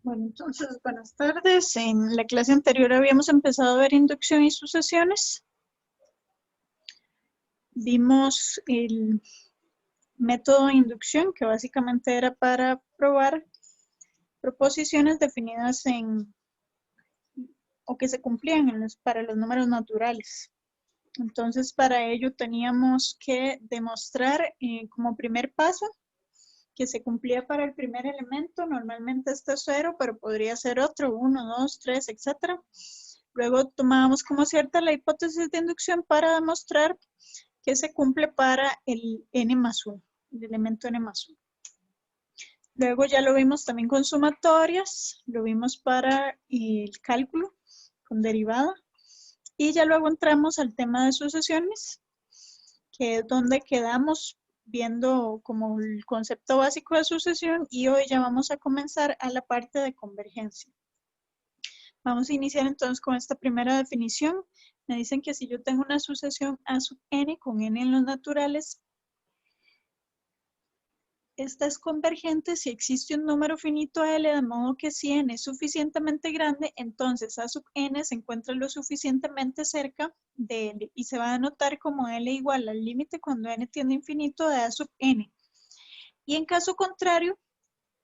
Bueno, entonces, buenas tardes. En la clase anterior habíamos empezado a ver inducción y sucesiones. Vimos el método de inducción, que básicamente era para probar proposiciones definidas o que se cumplían para los números naturales. Entonces, para ello teníamos que demostrar como primer paso que se cumplía para el primer elemento. Normalmente este es 0, pero podría ser otro, 1, 2, 3, etc. Luego tomábamos como cierta la hipótesis de inducción para demostrar que se cumple para el n más 1, el elemento n más 1. Luego ya lo vimos también con sumatorias, lo vimos para el cálculo con derivada. Y ya luego entramos al tema de sucesiones, que es donde quedamos viendo como el concepto básico de sucesión, y hoy ya vamos a comenzar a la parte de convergencia. Vamos a iniciar entonces con esta primera definición. Me dicen que si yo tengo una sucesión A sub n con n en los naturales, esta es convergente si existe un número finito L, de modo que si n es suficientemente grande, entonces A sub n se encuentra lo suficientemente cerca de L y se va a denotar como L igual al límite cuando n tiende a infinito de A sub n. Y en caso contrario,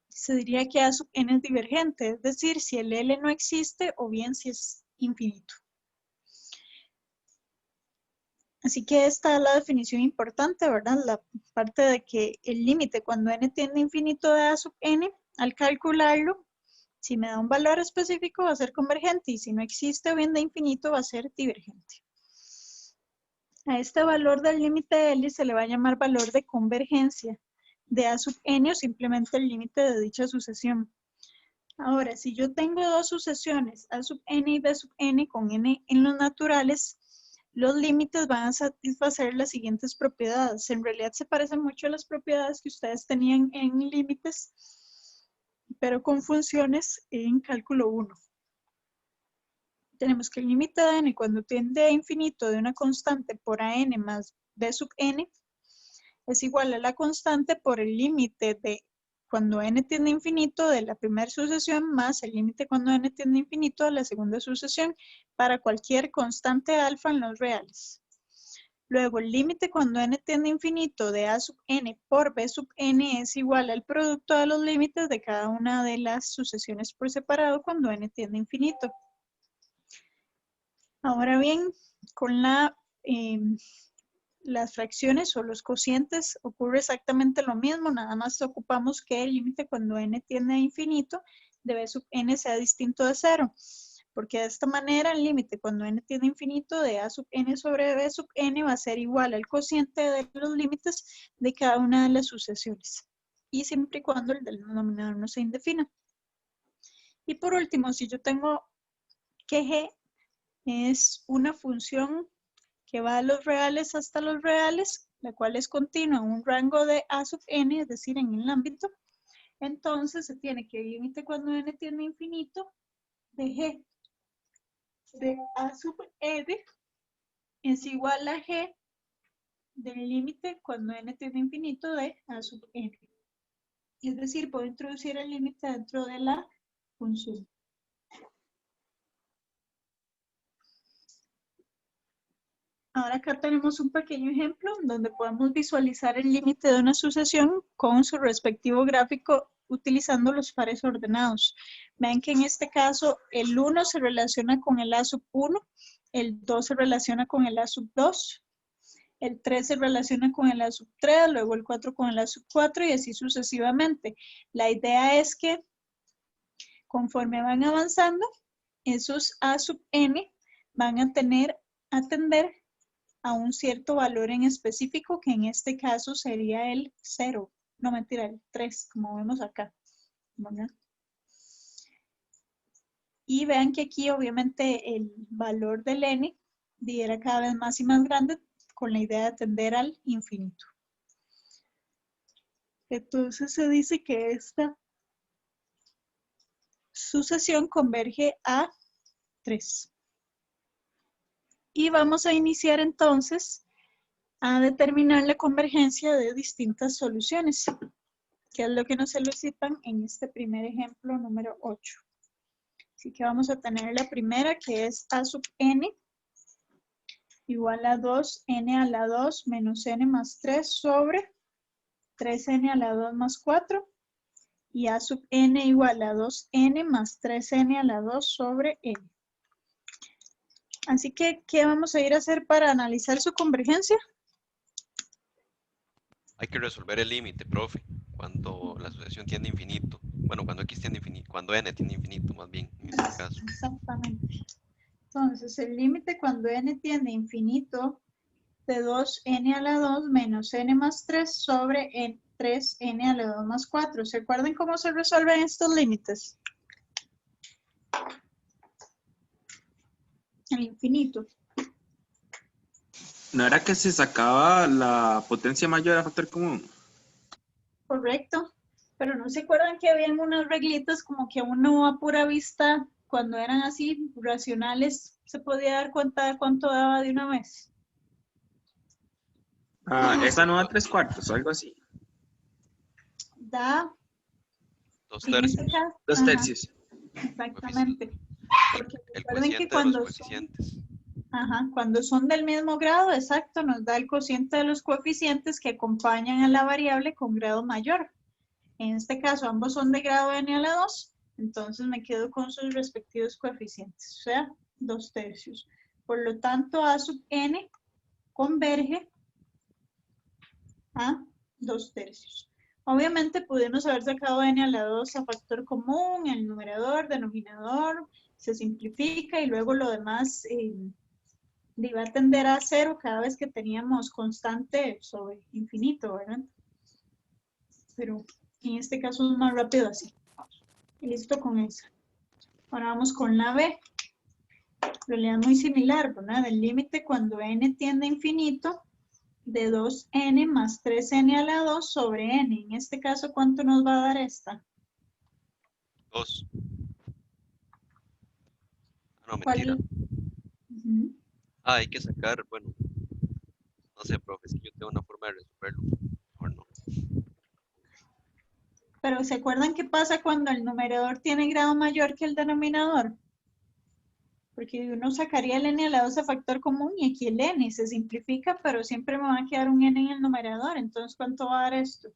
se diría que A sub n es divergente, es decir, si el L no existe o bien si es infinito. Así que esta es la definición importante, ¿verdad? La parte de que el límite cuando n tiende a infinito de A sub n, al calcularlo, si me da un valor específico va a ser convergente y si no existe o bien de infinito va a ser divergente. A este valor del límite L se le va a llamar valor de convergencia de A sub n o simplemente el límite de dicha sucesión. Ahora, si yo tengo dos sucesiones, A sub n y B sub n con n en los naturales, los límites van a satisfacer las siguientes propiedades. En realidad se parecen mucho a las propiedades que ustedes tenían en límites, pero con funciones en cálculo 1. Tenemos que el límite de n cuando tiende a infinito de una constante por a n más b sub n es igual a la constante por el límite de cuando n tiende a infinito de la primera sucesión más el límite cuando n tiende a infinito de la segunda sucesión para cualquier constante alfa en los reales. Luego, el límite cuando n tiende a infinito de a sub n por b sub n es igual al producto de los límites de cada una de las sucesiones por separado cuando n tiende a infinito. Ahora bien, con las fracciones o los cocientes ocurre exactamente lo mismo, nada más ocupamos que el límite cuando n tiende a infinito de b sub n sea distinto de 0, porque de esta manera el límite cuando n tiende a infinito de a sub n sobre b sub n va a ser igual al cociente de los límites de cada una de las sucesiones, y siempre y cuando el denominador no se indefina. Y por último, si yo tengo que g es una función que va de los reales hasta los reales, la cual es continua en un rango de a sub n, es decir, en el ámbito, entonces se tiene que el límite cuando n tiende a infinito de g de a sub n es igual a g del límite cuando n tiende a infinito de a sub n. Es decir, puedo introducir el límite dentro de la función. Ahora acá tenemos un pequeño ejemplo donde podemos visualizar el límite de una sucesión con su respectivo gráfico utilizando los pares ordenados. Vean que en este caso el 1 se relaciona con el a sub 1, el 2 se relaciona con el a sub 2, el 3 se relaciona con el a sub 3, luego el 4 con el a sub 4 y así sucesivamente. La idea es que conforme van avanzando, esos a sub n van a tender a un cierto valor en específico, que en este caso sería el 0, no mentira, el 3, como vemos acá, ¿verdad? Y vean que aquí obviamente el valor del n era cada vez más y más grande con la idea de tender al infinito. Entonces se dice que esta sucesión converge a 3. Y vamos a iniciar entonces a determinar la convergencia de distintas soluciones. que es lo que nos solicitan en este primer ejemplo número 8. Así que vamos a tener la primera, que es a sub n igual a 2n a la 2 menos n más 3 sobre 3n a la 2 más 4. Y a sub n igual a 2n más 3n a la 2 sobre n. Así que, ¿qué vamos a ir a hacer para analizar su convergencia? Hay que resolver el límite, profe, cuando la asociación tiende a infinito. Bueno, cuando x tiende a infinito, cuando n tiende a infinito, más bien, en este caso. Exactamente. Entonces, el límite cuando n tiende a infinito de 2n a la 2 menos n más 3 sobre 3n a la 2 más 4. ¿Se acuerdan cómo se resuelven estos límites? El infinito. ¿No era que se sacaba la potencia mayor a factor común? Correcto. Pero no se acuerdan que habían unas reglitas como que uno a pura vista, cuando eran así racionales, se podía dar cuenta de cuánto daba de una vez. Esa no da 3/4, o algo así. Da, 2 en este tercios. caso, 2 ajá, tercios. exactamente. Porque El recuerden que cociente de los cuando son, coeficientes. ajá, cuando son del mismo grado, exacto, nos da el cociente de los coeficientes que acompañan a la variable con grado mayor. En este caso, ambos son de grado n a la 2, entonces me quedo con sus respectivos coeficientes, o sea, 2 tercios. Por lo tanto, a sub n converge a 2 tercios. Obviamente pudimos haber sacado n a la 2 a factor común, el numerador, denominador, se simplifica y luego lo demás va a tender a cero cada vez que teníamos constante sobre infinito, ¿verdad? Pero en este caso es más rápido así. Y listo con eso. Ahora vamos con la B. Realidad muy similar, ¿verdad? El límite cuando n tiende a infinito de 2n más 3n a la 2 sobre n. En este caso, ¿cuánto nos va a dar esta? 2. No, mentira. ¿Cuál? Uh-huh. Hay que sacar, bueno, no sé, profe, es que yo tengo una forma de resolverlo. Mejor no. Pero ¿se acuerdan qué pasa cuando el numerador tiene grado mayor que el denominador? Porque uno sacaría el n a la 2 a factor común y aquí el n se simplifica, pero siempre me va a quedar un n en el numerador. Entonces, ¿cuánto va a dar esto?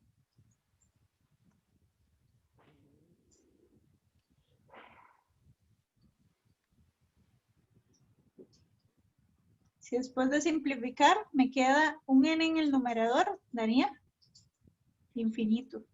Si después de simplificar me queda un n en el numerador, daría infinito.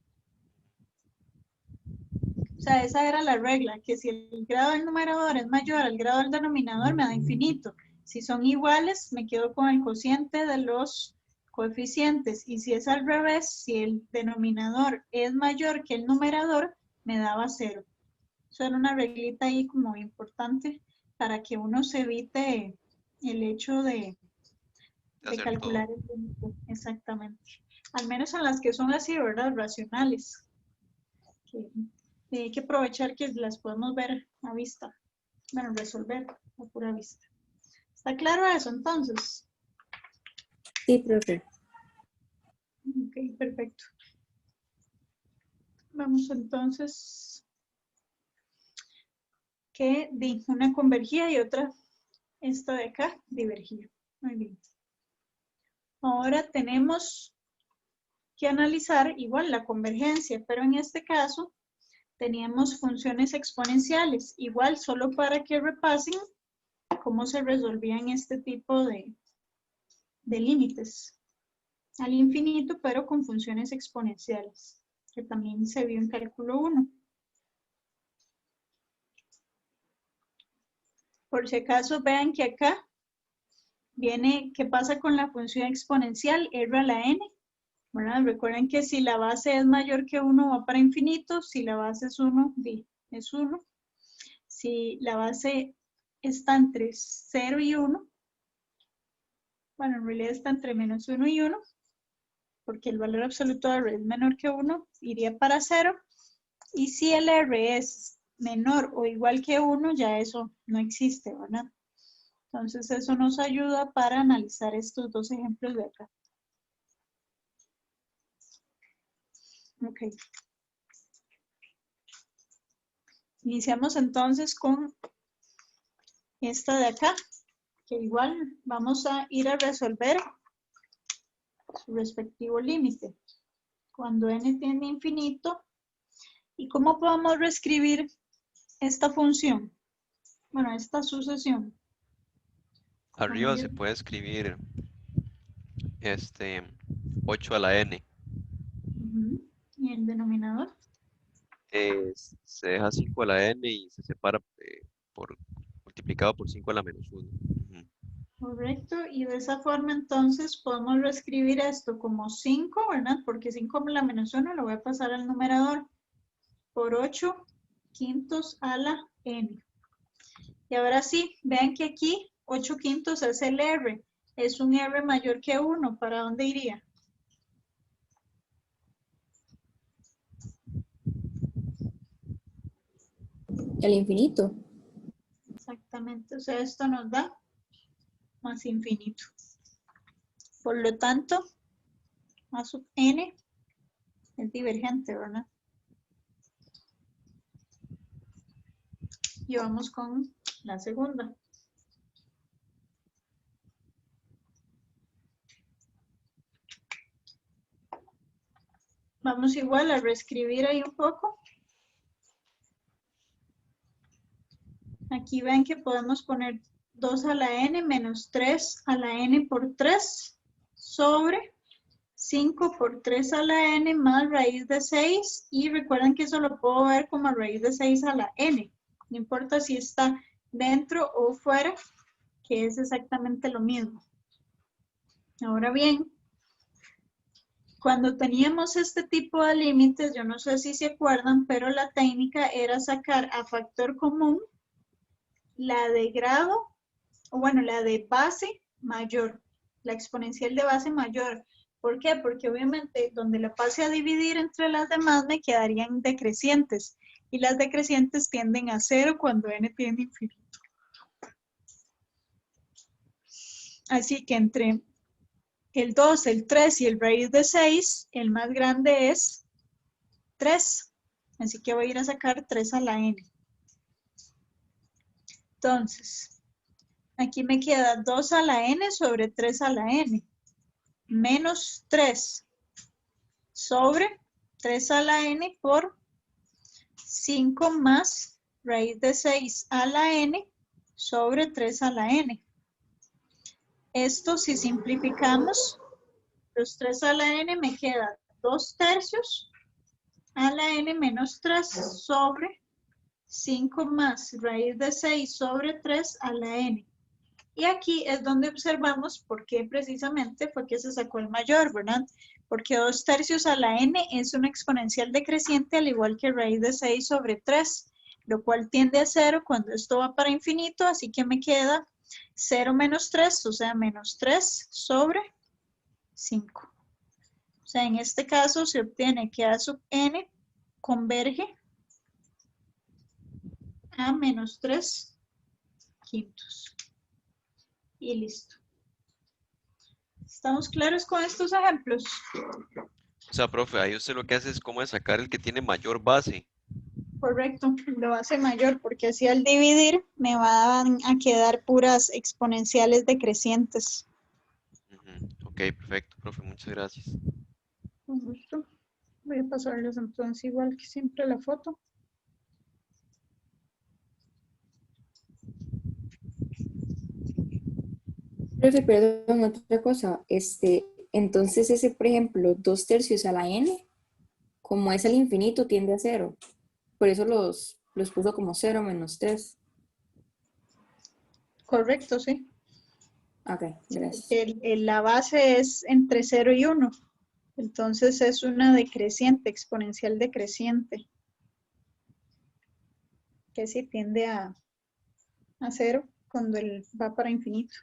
O sea, esa era la regla, que si el grado del numerador es mayor al grado del denominador, me da infinito. Si son iguales, me quedo con el cociente de los coeficientes. Y si es al revés, si el denominador es mayor que el numerador, me daba 0. Eso era una reglita ahí como importante para que uno se evite el hecho de Hacer calcular todo. el límite. Exactamente. Al menos en las que son así, ¿verdad? Racionales. Hay que aprovechar que las podemos ver a vista. Bueno, resolver a pura vista. ¿Está claro eso entonces? Sí, profe. Ok, perfecto. Vamos entonces que una convergía y otra, esta de acá, divergía. Muy bien. Ahora tenemos que analizar igual la convergencia, pero en este caso teníamos funciones exponenciales. Igual, solo para que repasen cómo se resolvían este tipo de límites al infinito, pero con funciones exponenciales, que también se vio en cálculo 1. Por si acaso, vean que acá viene, ¿qué pasa con la función exponencial? R a la n, ¿verdad? Recuerden que si la base es mayor que 1 va para infinito, si la base es 1, es 1. Si la base está entre 0 y 1, bueno, en realidad está entre menos 1 y 1, porque el valor absoluto de R es menor que 1, iría para 0. Y si el R es menor o igual que 1, ya eso no existe, ¿verdad? Entonces eso nos ayuda para analizar estos dos ejemplos de acá. Ok. Iniciamos entonces con esta de acá, que igual vamos a ir a resolver su respectivo límite. Cuando n tiende a infinito, ¿y cómo podemos reescribir esta función? Bueno, esta sucesión. Arriba se puede escribir 8 a la n. Ujú. ¿Y el denominador? Se deja 5 a la n y se separa multiplicado por 5 a la menos 1. Correcto, y de esa forma entonces podemos reescribir esto como 5, ¿verdad? Porque 5 a la menos 1 lo voy a pasar al numerador por 8 quintos a la n. Y ahora sí, vean que aquí 8 quintos es el r, es un r mayor que 1, ¿para dónde iría? El infinito. Exactamente, o sea, esto nos da más infinito. Por lo tanto, a sub n es divergente, ¿verdad? Y vamos con la segunda. Vamos igual a reescribir ahí un poco. Aquí ven que podemos poner 2 a la n menos 3 a la n por 3 sobre 5 por 3 a la n más raíz de 6. Y recuerden que eso lo puedo ver como raíz de 6 a la n. No importa si está dentro o fuera, que es exactamente lo mismo. Ahora bien, cuando teníamos este tipo de límites, yo no sé si se acuerdan, pero la técnica era sacar a factor común la de grado, o bueno, la de base mayor, la exponencial de base mayor. ¿Por qué? Porque obviamente donde la pase a dividir entre las demás me quedarían decrecientes, y las decrecientes tienden a 0 cuando n tiende a infinito. Así que entre el 2, el 3 y el raíz de 6, el más grande es 3. Así que voy a ir a sacar 3 a la n. Entonces, aquí me queda 2 a la n sobre 3 a la n. Menos 3 sobre 3 a la n por 5 más raíz de 6 a la n sobre 3 a la n. Esto, si simplificamos, los 3 a la n me queda 2 tercios a la n menos 3 sobre 5 más raíz de 6 sobre 3 a la n. Y aquí es donde observamos por qué precisamente fue que se sacó el mayor, ¿verdad? Porque 2 tercios a la n es una exponencial decreciente al igual que raíz de 6 sobre 3, lo cual tiende a 0 cuando esto va para infinito, así que me queda 0 menos 3, o sea, menos 3 sobre 5. O sea, en este caso se obtiene que a sub n converge a menos 3 quintos. Y listo. ¿Estamos claros con estos ejemplos? O sea, profe, ahí usted lo que hace es como sacar el que tiene mayor base. Correcto, lo base mayor, porque así al dividir me van a quedar puras exponenciales decrecientes. Ok, perfecto, profe, muchas gracias. Con gusto. Voy a pasarles entonces igual que siempre la foto. Profe, perdón, otra cosa. Entonces ese, por ejemplo, 2 tercios a la n, como es el infinito, tiende a 0. Por eso los puso como 0 menos 3. Correcto, sí. Ok, gracias. La base es entre 0 y 1. Entonces es una decreciente, exponencial decreciente. Que sí tiende a 0 cuando él va para infinito.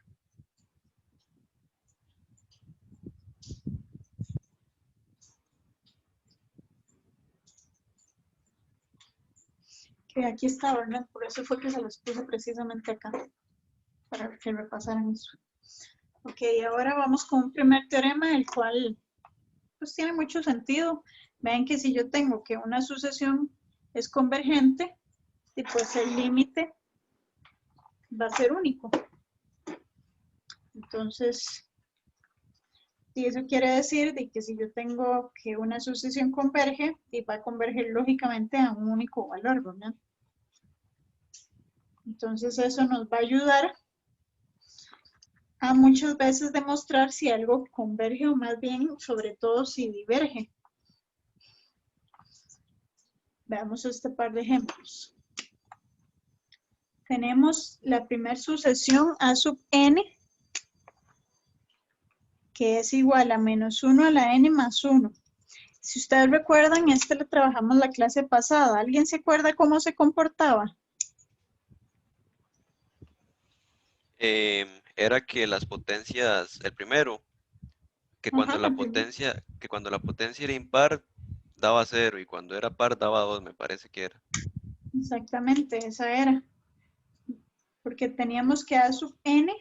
Que aquí está, ¿verdad? Por eso fue que se los puse precisamente acá, para que repasaran eso. Ok, ahora vamos con un primer teorema, el cual pues tiene mucho sentido. Vean que si yo tengo que una sucesión es convergente, y pues el límite va a ser único. Entonces, y eso quiere decir de que si yo tengo que una sucesión converge, y va a converger lógicamente a un único valor, ¿verdad? Entonces eso nos va a ayudar a muchas veces demostrar si algo converge o más bien, sobre todo, si diverge. Veamos este par de ejemplos. Tenemos la primera sucesión a sub n, que es igual a menos 1 a la n más 1. Si ustedes recuerdan, este lo trabajamos la clase pasada. ¿Alguien se acuerda cómo se comportaba? Era que las potencias, el primero, que cuando Ajá, la potencia era impar, daba 0, y cuando era par daba 2, me parece que era. exactamente, esa era. Porque teníamos que a sub n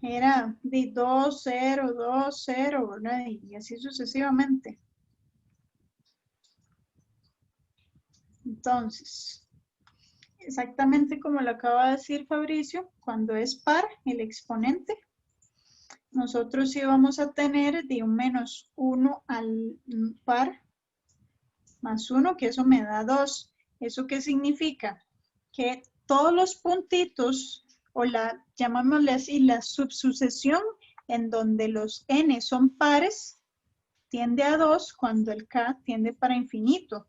era de 2, 0, 2, 0, ¿verdad? Y así sucesivamente. Entonces, exactamente como lo acaba de decir Fabricio, cuando es par el exponente, nosotros sí vamos a tener de un menos 1 al par más 1, que eso me da 2. ¿Eso qué significa? Que todos los puntitos, o llamámosle así, la subsucesión en donde los n son pares, tiende a 2 cuando el k tiende para infinito.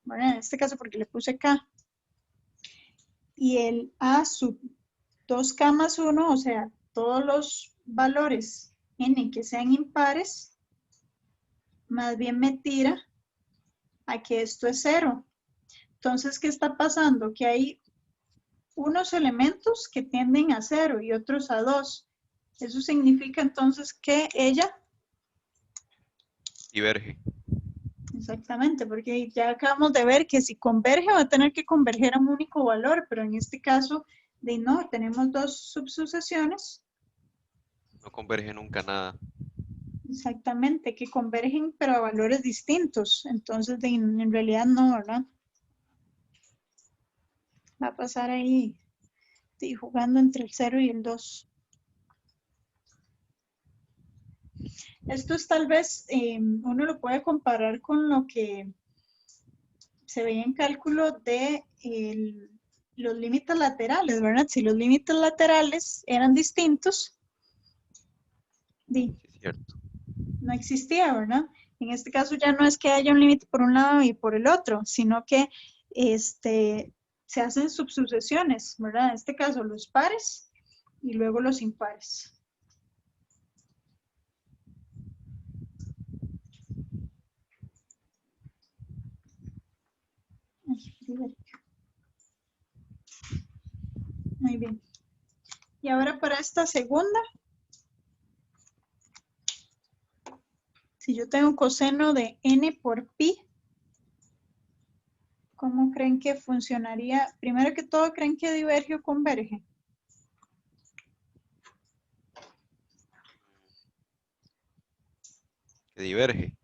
Bueno, en este caso porque le puse k. Y el a sub 2k más 1, o sea, todos los valores n que sean impares, más bien me tira a que esto es 0. Entonces, ¿qué está pasando? Que hay unos elementos que tienden a 0 y otros a 2. Eso significa entonces que ella... Diverge. Exactamente, porque ya acabamos de ver que si converge va a tener que converger a un único valor, pero en este caso, de no, tenemos dos subsucesiones. No converge nunca nada. Exactamente, que convergen pero a valores distintos. Entonces, en realidad no, ¿verdad? Va a pasar ahí jugando entre el 0 y el 2. Esto es tal vez, uno lo puede comparar con lo que se veía en cálculo de los límites laterales, ¿verdad? Si los límites laterales eran distintos, Sí, es cierto. no existía, ¿verdad? En este caso ya no es que haya un límite por un lado y por el otro, sino que se hacen subsucesiones, ¿verdad? En este caso los pares y luego los impares. Muy bien. Y ahora para esta segunda, si yo tengo coseno de n por pi, ¿cómo creen que funcionaría? Primero que todo, ¿creen que diverge o converge? Que diverge.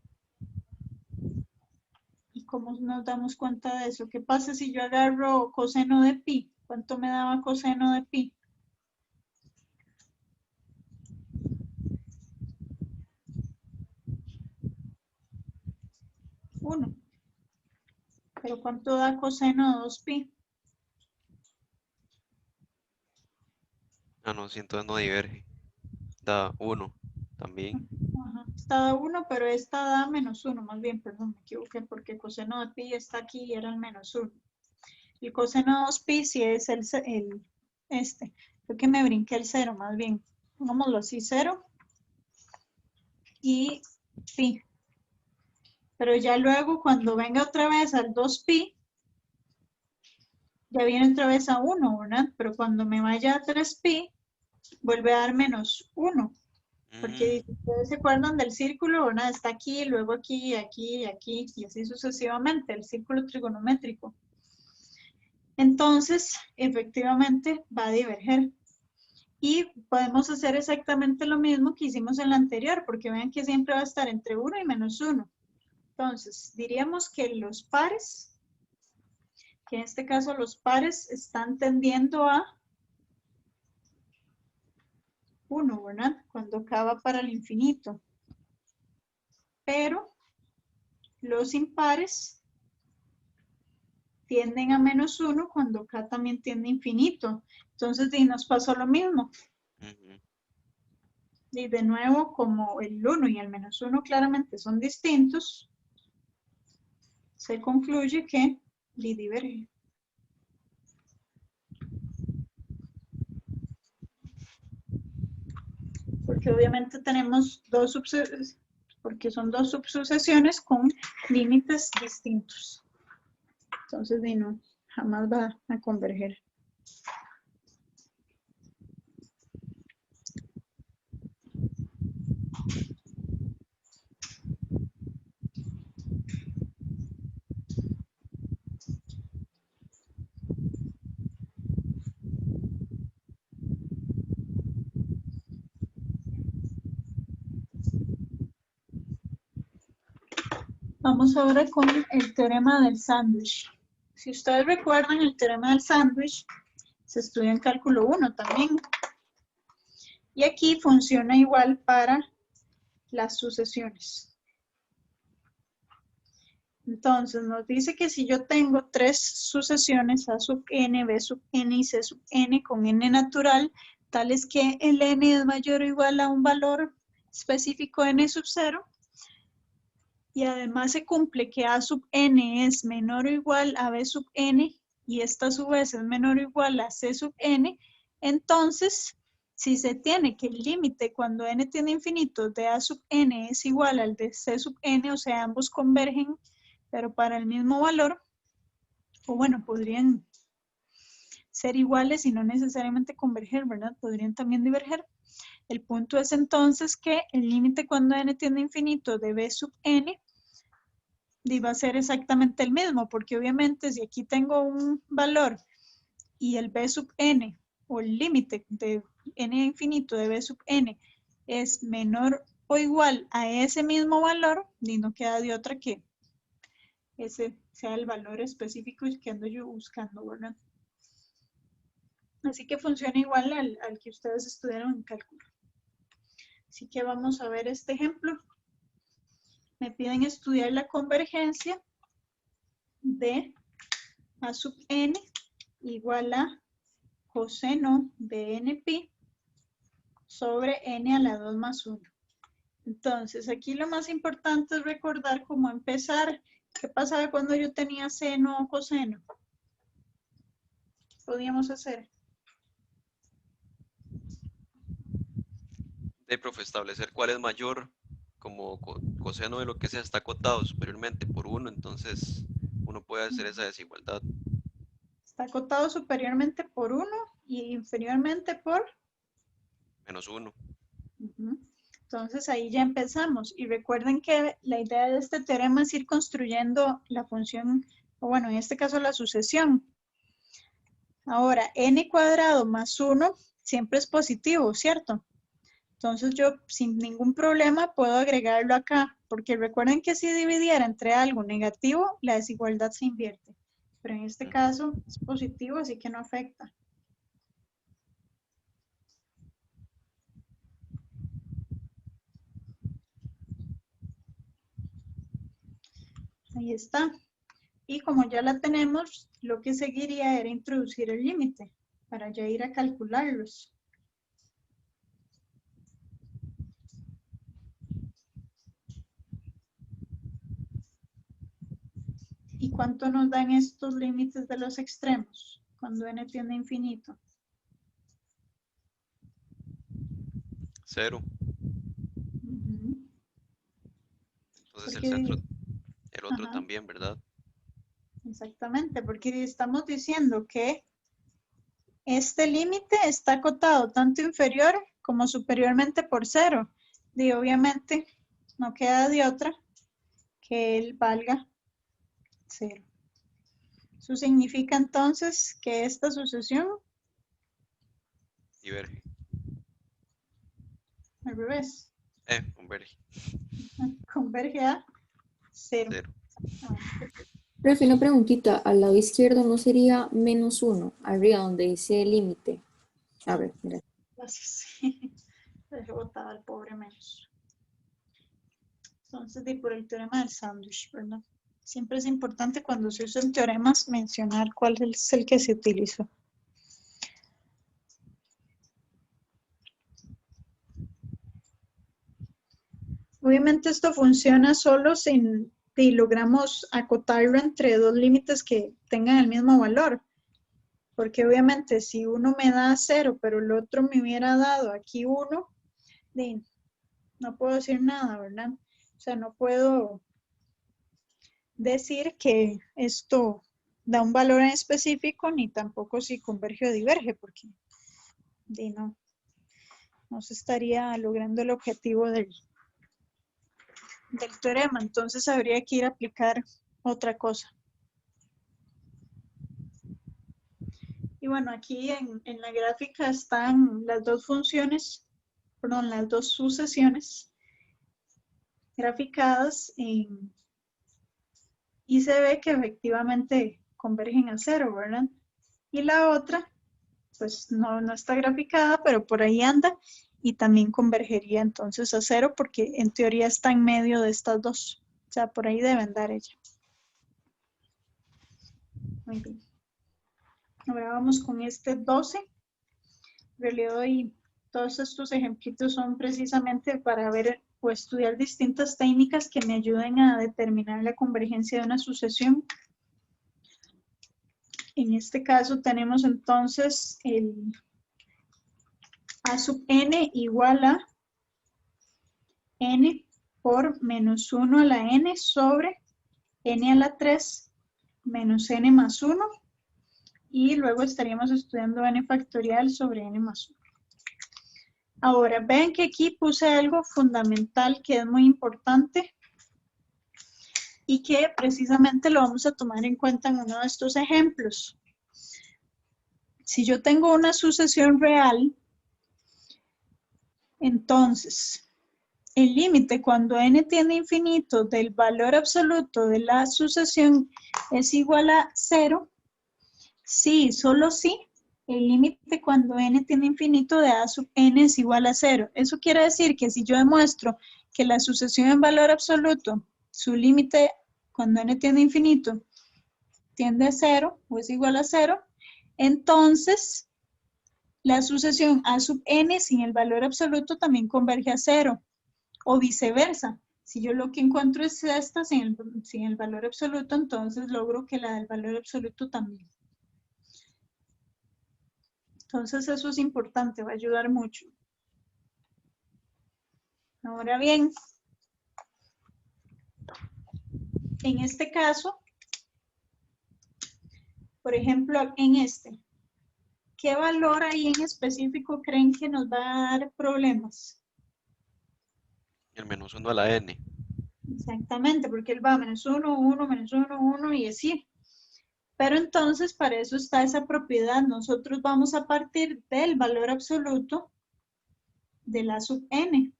¿Y cómo nos damos cuenta de eso? ¿Qué pasa si yo agarro coseno de pi? ¿Cuánto me daba coseno de pi? 1. ¿Pero cuánto da coseno de 2pi? Ah, no, sí, entonces no diverge. Da 1 también. Ajá. Esta da 1, pero esta da menos 1, más bien, perdón, me equivoqué, porque coseno de pi está aquí y era el menos 1. El coseno de 2pi sí es creo que me brinqué el 0, más bien. Pongámoslo así, 0 y pi. Pero ya luego, cuando venga otra vez al 2pi, ya viene otra vez a 1, ¿verdad? Pero cuando me vaya a 3pi, vuelve a dar menos 1. Porque si ustedes se acuerdan del círculo, ¿verdad? Está aquí, luego aquí, aquí, aquí, y así sucesivamente, el círculo trigonométrico. Entonces, efectivamente, va a diverger. Y podemos hacer exactamente lo mismo que hicimos en la anterior, porque vean que siempre va a estar entre 1 y menos 1. Entonces, diríamos que los pares, que en este caso los pares están tendiendo a 1, ¿verdad? Cuando K va para el infinito. Pero los impares tienden a menos 1 cuando K también tiende a infinito. Entonces, y nos pasó lo mismo. Ujú. Y de nuevo, como el 1 y el menos 1 claramente son distintos, se concluye que diverge. Porque obviamente tenemos dos subsucesiones, porque son dos subsucesiones con límites distintos. Entonces, no, jamás va a converger. Vamos ahora con el teorema del sándwich. Si ustedes recuerdan, el teorema del sándwich se estudia en cálculo 1 también. Y aquí funciona igual para las sucesiones. Entonces, nos dice que si yo tengo tres sucesiones, A sub n, B sub n y C sub n con n natural, tales que el n es mayor o igual a un valor específico n sub 0, y además se cumple que A sub n es menor o igual a B sub n, y esta a su vez es menor o igual a C sub n, entonces, si se tiene que el límite cuando n tiende a infinito de A sub n es igual al de C sub n, o sea, ambos convergen, pero para el mismo valor, o bueno, podrían ser iguales y no necesariamente converger, ¿verdad? Podrían también diverger. El punto es entonces que el límite cuando n tiende a infinito de B sub n va a ser exactamente el mismo, porque obviamente si aquí tengo un valor y el B sub n, o el límite de n infinito de B sub n es menor o igual a ese mismo valor, y no queda de otra que ese sea el valor específico que ando yo buscando, ¿verdad? Así que funciona igual al que ustedes estudiaron en cálculo. Así que vamos a ver este ejemplo. Me piden estudiar la convergencia de A sub n igual a coseno de npi sobre n a la 2 más 1. Entonces, aquí lo más importante es recordar cómo empezar. ¿Qué pasaba cuando yo tenía seno o coseno? ¿Qué podíamos hacer? Profe, establecer cuál es mayor, como coseno de lo que sea está acotado superiormente por 1, entonces uno puede hacer esa desigualdad. Está acotado superiormente por 1 y inferiormente por Menos 1. Entonces ahí ya empezamos. Y recuerden que la idea de este teorema es ir construyendo la función, o bueno, en este caso la sucesión. Ahora, n cuadrado más 1 siempre es positivo, ¿cierto? Entonces yo sin ningún problema puedo agregarlo acá, porque recuerden que si dividiera entre algo negativo, la desigualdad se invierte. Pero en este caso es positivo, así que no afecta. Ahí está. Y como ya la tenemos, lo que seguiría era introducir el límite para ya ir a calcularlos. ¿Y cuánto nos dan estos límites de los extremos cuando n tiende a infinito? 0. Ujú. Entonces el Porque, centro, el otro ajá, también, ¿verdad? exactamente, porque estamos diciendo que este límite está acotado tanto inferior como superiormente por 0. Y obviamente no queda de otra que él valga 0. Eso significa entonces que esta sucesión Diverge. al revés. Converge. Converge a 0. 0. Profe, una preguntita. Al lado izquierdo no sería -1, arriba donde dice límite. A ver, mira. Gracias. Dejé botado al pobre menos. Entonces, por el teorema del sándwich, ¿verdad? Siempre es importante cuando se usan teoremas mencionar cuál es el que se utilizó. Obviamente esto funciona solo si logramos acotarlo entre dos límites que tengan el mismo valor. Porque obviamente si uno me da 0, pero el otro me hubiera dado aquí 1, no puedo decir nada, ¿verdad? O sea, no puedo decir que esto da un valor en específico, ni tampoco si converge o diverge, porque no se estaría logrando el objetivo del teorema. Entonces habría que ir a aplicar otra cosa. Y bueno, aquí en la gráfica están las dos funciones, perdón, las dos sucesiones graficadas y se ve que efectivamente convergen a 0, ¿verdad? Y la otra, pues no está graficada, pero por ahí anda y también convergería entonces a 0 porque en teoría está en medio de estas dos. O sea, por ahí debe andar ella. Muy bien. Ahora vamos con este 12. Le doy todos estos ejemplitos son precisamente para ver o estudiar distintas técnicas que me ayuden a determinar la convergencia de una sucesión. En este caso tenemos entonces el a sub n igual a n por menos 1 a la n sobre n a la 3 menos n más 1. Y luego estaríamos estudiando n factorial sobre n más 1. Ahora, ven que aquí puse algo fundamental que es muy importante y que precisamente lo vamos a tomar en cuenta en uno de estos ejemplos. Si yo tengo una sucesión real, entonces el límite cuando n tiende a infinito del valor absoluto de la sucesión es igual a 0, sí, solo sí, el límite cuando n tiende a infinito de a sub n es igual a 0. Eso quiere decir que si yo demuestro que la sucesión en valor absoluto, su límite cuando n tiende a infinito, tiende a 0 o es igual a 0, entonces la sucesión a sub n sin el valor absoluto también converge a 0. O viceversa. Si yo lo que encuentro es esta sin el valor absoluto, entonces logro que la del valor absoluto también. Entonces eso es importante, va a ayudar mucho. Ahora bien, en este caso, por ejemplo, en este, ¿qué valor ahí en específico creen que nos va a dar problemas? El menos 1 a la n. Exactamente, porque él va menos 1, 1, menos 1, 1 y así. Pero entonces para eso está esa propiedad. Nosotros vamos a partir del valor absoluto de la sub n,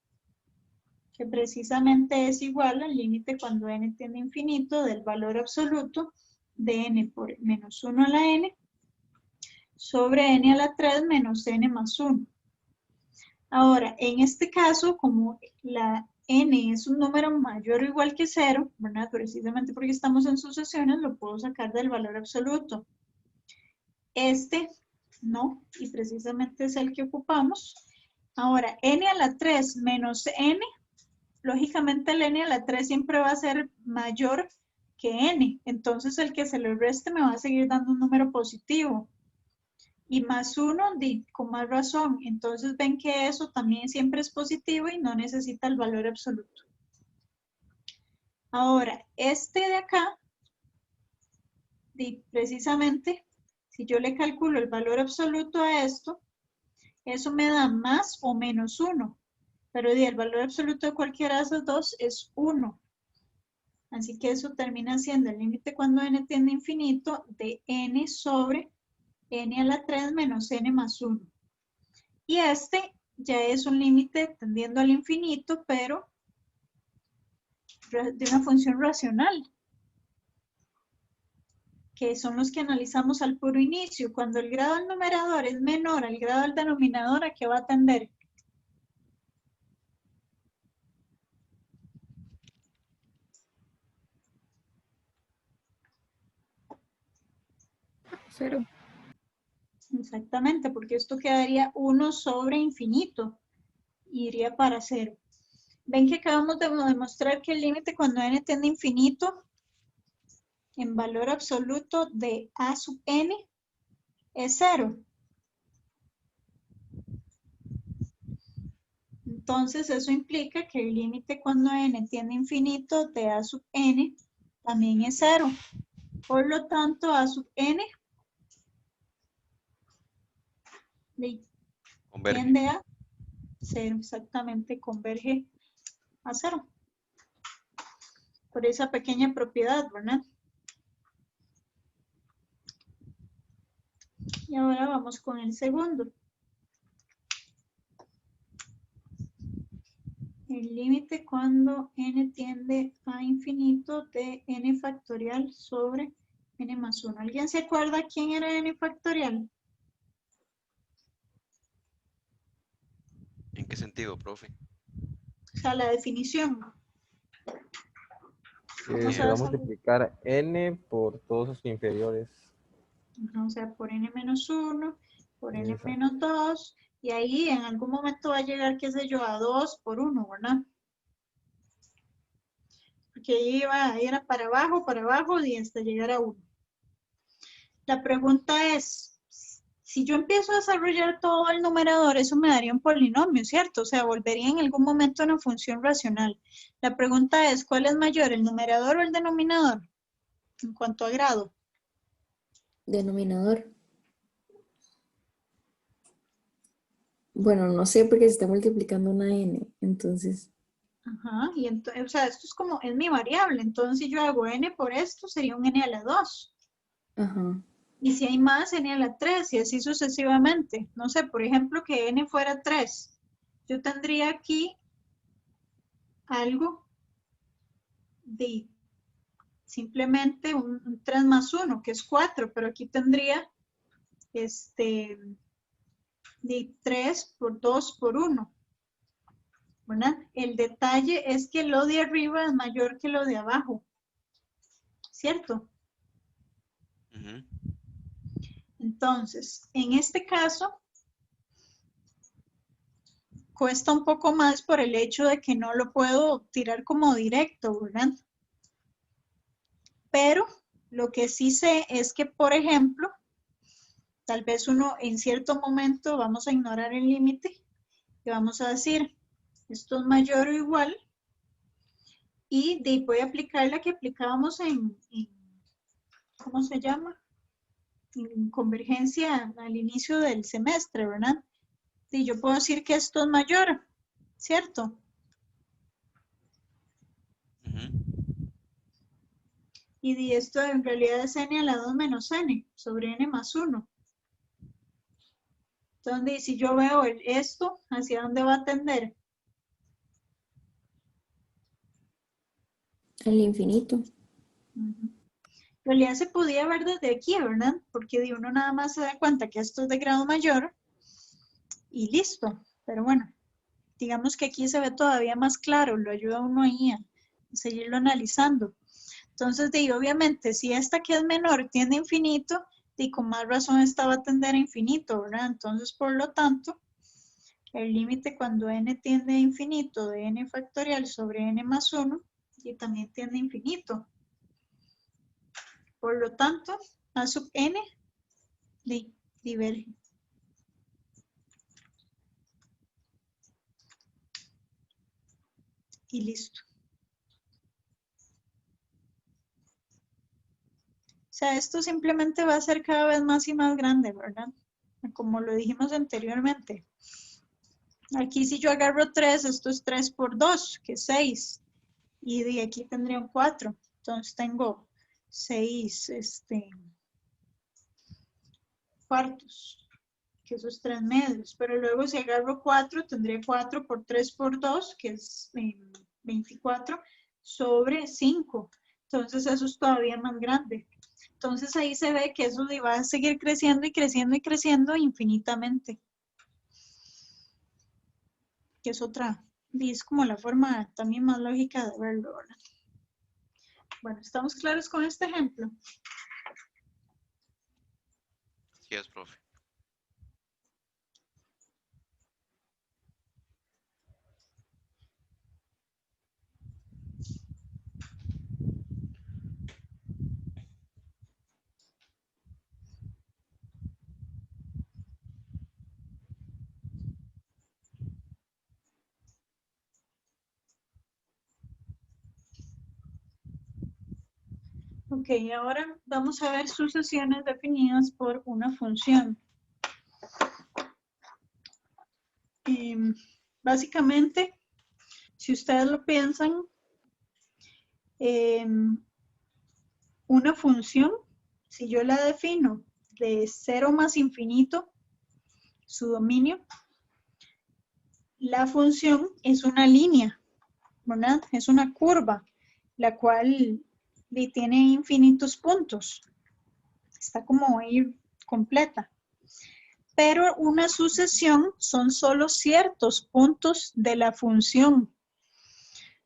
que precisamente es igual al límite cuando n tiende a infinito del valor absoluto de n por menos 1 a la n sobre n a la 3 menos n más 1. Ahora, en este caso, como la n es un número mayor o igual que 0, ¿verdad? Precisamente porque estamos en sucesiones, lo puedo sacar del valor absoluto. Este no, y precisamente es el que ocupamos. Ahora, n a la 3 menos n, lógicamente el n a la 3 siempre va a ser mayor que n, entonces el que se le reste me va a seguir dando un número positivo. Y más 1, con más razón, entonces ven que eso también siempre es positivo y no necesita el valor absoluto. Ahora, este de acá, precisamente, si yo le calculo el valor absoluto a esto, eso me da más o menos 1. Pero el valor absoluto de cualquiera de esos dos es 1. Así que eso termina siendo el límite cuando n tiende a infinito de n sobre n a la 3 menos n más 1. Y este ya es un límite tendiendo al infinito, pero de una función racional, que son los que analizamos al puro inicio. Cuando el grado del numerador es menor al grado del denominador, ¿a qué va a tender? Cero. Exactamente, porque esto quedaría 1 sobre infinito, y iría para 0. Ven que acabamos de demostrar que el límite cuando n tiende a infinito en valor absoluto de a sub n es 0. Entonces eso implica que el límite cuando n tiende a infinito de a sub n también es 0. Por lo tanto, a sub n Converge. tiende a 0, exactamente, converge a 0. Por esa pequeña propiedad, ¿verdad? Y ahora vamos con el segundo. El límite cuando n tiende a infinito de n factorial sobre n más 1. ¿Alguien se acuerda quién era n factorial? ¿En qué sentido, profe? O sea, la definición. Que ¿Cómo se va a sabes? multiplicar n por todos sus inferiores. O sea, por n menos 1, por n Exacto. menos 2, y ahí en algún momento va a llegar, qué sé yo, a 2 por 1, ¿verdad? Porque ahí era para abajo, y hasta llegar a 1. La pregunta es, si yo empiezo a desarrollar todo el numerador, eso me daría un polinomio, ¿cierto? O sea, volvería en algún momento una función racional. La pregunta es, ¿cuál es mayor, el numerador o el denominador? En cuanto a grado. Denominador. Bueno, no sé porque se está multiplicando una n, entonces. Ajá, y entonces, o sea, esto es como, es mi variable, entonces si yo hago n por esto, sería un n a la 2. Ajá. Y si hay más, n a la 3, y así sucesivamente. No sé, por ejemplo, que n fuera 3. Yo tendría aquí algo de simplemente un 3 más 1, que es 4, pero aquí tendría de 3 por 2 por 1. ¿Verdad? El detalle es que lo de arriba es mayor que lo de abajo, ¿cierto? Ujú. Entonces, en este caso, cuesta un poco más por el hecho de que no lo puedo tirar como directo, ¿verdad? Pero lo que sí sé es que, por ejemplo, tal vez uno en cierto momento vamos a ignorar el límite y vamos a decir, esto es mayor o igual, y voy a aplicar la que aplicábamos en ¿cómo se llama? En convergencia al inicio del semestre, ¿verdad? Y yo puedo decir que esto es mayor, ¿cierto? Ujú. Y esto en realidad es n a la 2 menos n sobre n más 1. Entonces, si yo veo esto, ¿hacia dónde va a tender? Al infinito. En realidad se podía ver desde aquí, ¿verdad? Porque de uno nada más se da cuenta que esto es de grado mayor y listo. Pero bueno, digamos que aquí se ve todavía más claro, lo ayuda a uno ahí a seguirlo analizando. Entonces, obviamente, si esta que es menor tiende a infinito, con más razón esta va a tender a infinito, ¿verdad? Entonces, por lo tanto, el límite cuando n tiende a infinito de n factorial sobre n más 1, y también tiende a infinito. Por lo tanto, a sub n diverge. Y listo. O sea, esto simplemente va a ser cada vez más y más grande, ¿verdad? Como lo dijimos anteriormente. Aquí si yo agarro 3, esto es 3 por 2, que es 6. Y de aquí tendría un 4. Entonces tengo 6 cuartos. que esos 3 medios. Pero luego si agarro 4, tendría 4 por 3 por 2, que es 24, sobre 5. Entonces eso es todavía más grande. Entonces ahí se ve que eso va a seguir creciendo y creciendo y creciendo infinitamente. Que es otra, y es como la forma también más lógica de verlo, ¿verdad? Bueno, ¿estamos claros con este ejemplo? Sí es, profe. Ok, ahora vamos a ver sucesiones definidas por una función. Básicamente, si ustedes lo piensan, una función, si yo la defino de 0 más infinito, su dominio, la función es una línea, ¿verdad? Es una curva, la cual tiene infinitos puntos. Está como ahí completa. Pero una sucesión son solo ciertos puntos de la función,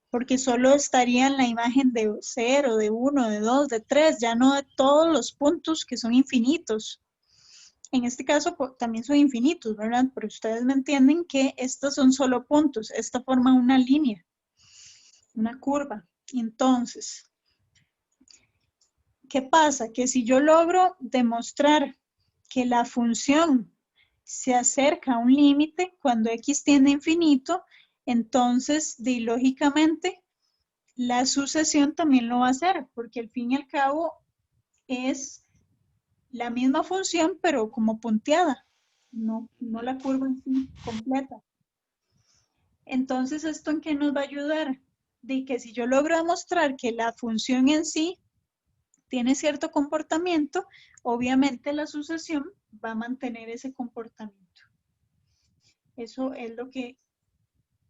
porque solo estaría en la imagen de 0, de 1, de 2, de 3, ya no de todos los puntos que son infinitos. En este caso también son infinitos, ¿verdad? Pero ustedes me entienden que estos son solo puntos, esta forma una línea, una curva. Entonces, ¿qué pasa? Que si yo logro demostrar que la función se acerca a un límite cuando x tiende a infinito, entonces, lógicamente, la sucesión también lo va a hacer, porque al fin y al cabo es la misma función, pero como punteada, no la curva en sí completa. Entonces, ¿esto en qué nos va a ayudar? De que si yo logro demostrar que la función en sí tiene cierto comportamiento, obviamente la sucesión va a mantener ese comportamiento. Eso es lo que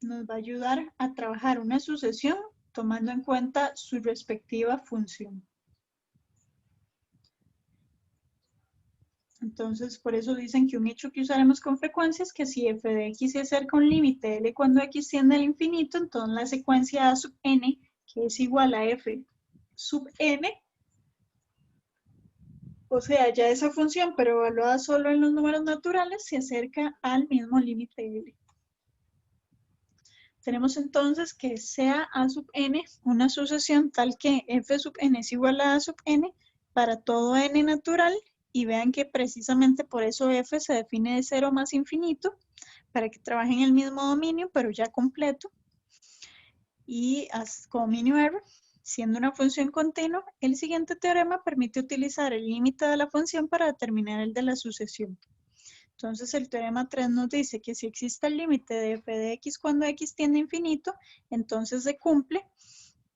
nos va a ayudar a trabajar una sucesión tomando en cuenta su respectiva función. Entonces, por eso dicen que un hecho que usaremos con frecuencia es que si f de x se acerca a un límite L cuando x tiende al infinito, entonces la secuencia a sub n, que es igual a f sub n, o sea, ya esa función, pero evaluada solo en los números naturales, se acerca al mismo límite L. Tenemos entonces que sea a sub n una sucesión tal que f sub n es igual a sub n para todo n natural, y vean que precisamente por eso f se define de 0 más infinito, para que trabaje en el mismo dominio, pero ya completo. Y como dominio R, siendo una función continua, el siguiente teorema permite utilizar el límite de la función para determinar el de la sucesión. Entonces el teorema 3 nos dice que si existe el límite de f de x cuando x tiende a infinito, entonces se cumple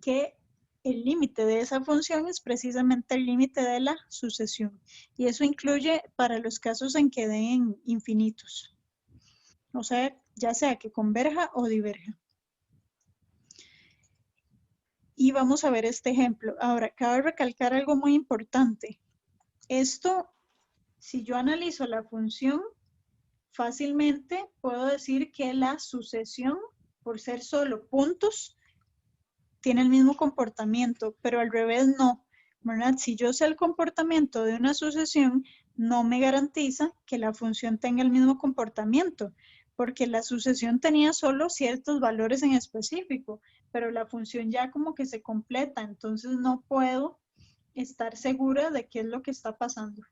que el límite de esa función es precisamente el límite de la sucesión. Y eso incluye para los casos en que den infinitos. O sea, ya sea que converja o diverja. Y vamos a ver este ejemplo. Ahora, cabe recalcar algo muy importante. Esto, si yo analizo la función, fácilmente puedo decir que la sucesión, por ser solo puntos, tiene el mismo comportamiento, pero al revés no, ¿verdad? Si yo sé el comportamiento de una sucesión, no me garantiza que la función tenga el mismo comportamiento, porque la sucesión tenía solo ciertos valores en específico, pero la función ya como que se completa, entonces no puedo estar segura de qué es lo que está pasando.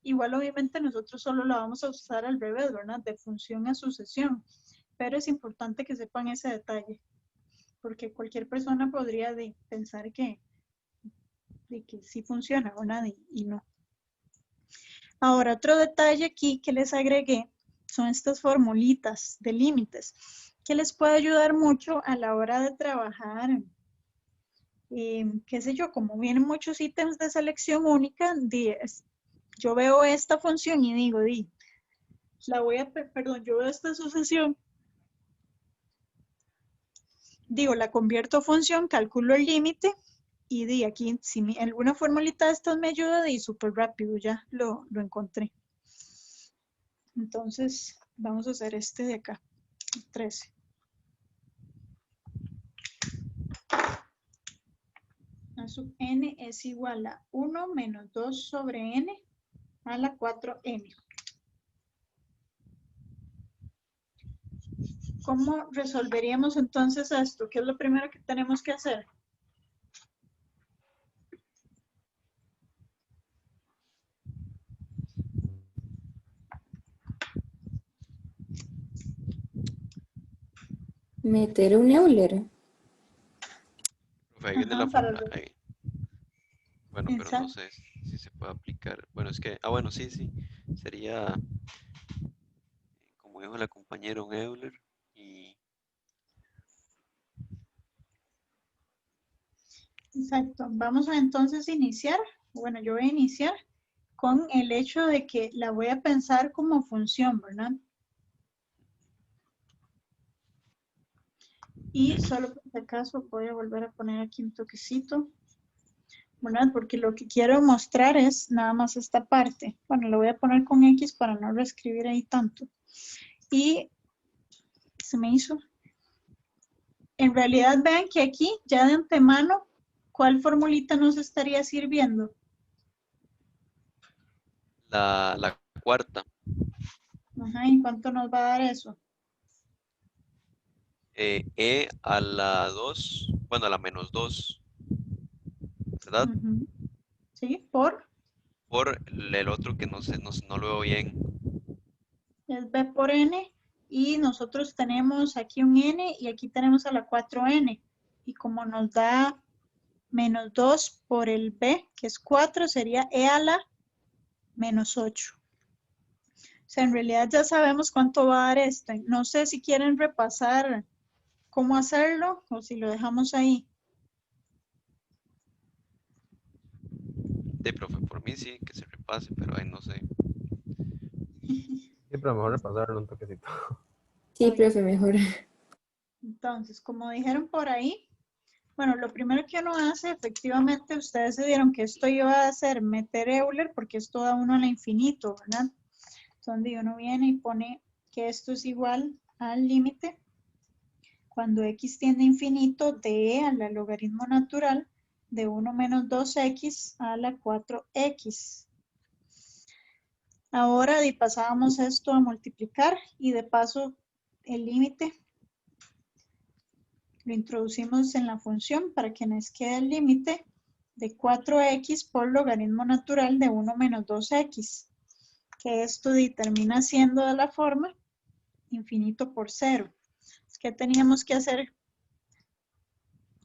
Igual obviamente nosotros solo la vamos a usar al revés, ¿verdad? De función a sucesión, pero es importante que sepan ese detalle, porque cualquier persona podría pensar que sí funciona, ¿verdad? Y no. Ahora, otro detalle aquí que les agregué son estas formulitas de límites, que les puede ayudar mucho a la hora de trabajar, qué sé yo, como vienen muchos ítems de selección única, yo veo esta función y digo, la voy a, perdón, yo veo esta sucesión, digo, la convierto a función, calculo el límite y di aquí, si alguna formulita de estas me ayuda, di súper rápido, ya lo encontré. Entonces, vamos a hacer este de acá, 13. A sub n es igual a 1 menos 2 sobre n a la 4n. ¿Cómo resolveríamos entonces esto? ¿Qué es lo primero que tenemos que hacer? Meter un Euler. Profe, ahí viene Ajá, la para fórmula. Ahí. Bueno, pero no sé si se puede aplicar. Bueno, es que, bueno, sí. Sería, como dijo la compañera, un Euler. Y Exacto. Vamos a entonces iniciar. Bueno, yo voy a iniciar con el hecho de que la voy a pensar como función, ¿verdad? Y solo por si acaso voy a volver a poner aquí un toquecito, ¿verdad? Porque lo que quiero mostrar es nada más esta parte. Bueno, lo voy a poner con X para no reescribir ahí tanto. Y se me hizo. En realidad vean que aquí ya de antemano, ¿cuál formulita nos estaría sirviendo? la cuarta, Ajá, ¿y cuánto nos va a dar eso? E a la 2, bueno, a la menos 2, ¿verdad? Ujú. ¿Sí? Por Por el otro que no sé, no lo veo bien. es B por N y nosotros tenemos aquí un N y aquí tenemos a la 4N. Y como nos da menos 2 por el B, que es 4, sería E a la menos 8. O sea, en realidad ya sabemos cuánto va a dar esto. No sé si quieren repasar cómo hacerlo o si lo dejamos ahí. De profe, por mí sí, que se repase, pero ahí no sé. Sí, pero mejor repasarlo un toquecito. Sí, profe, mejor. Entonces, como dijeron por ahí, bueno, lo primero que uno hace, efectivamente, ustedes se dieron que esto iba a ser meter Euler porque esto da uno al infinito, ¿verdad? Donde uno viene y pone que esto es igual al límite cuando x tiende a infinito de e al logaritmo natural de 1 menos 2x a la 4x. Ahora pasábamos esto a multiplicar y de paso el límite lo introducimos en la función para que nos quede el límite de 4x por logaritmo natural de 1 menos 2x, que esto termina siendo de la forma infinito por 0. ¿Qué teníamos que hacer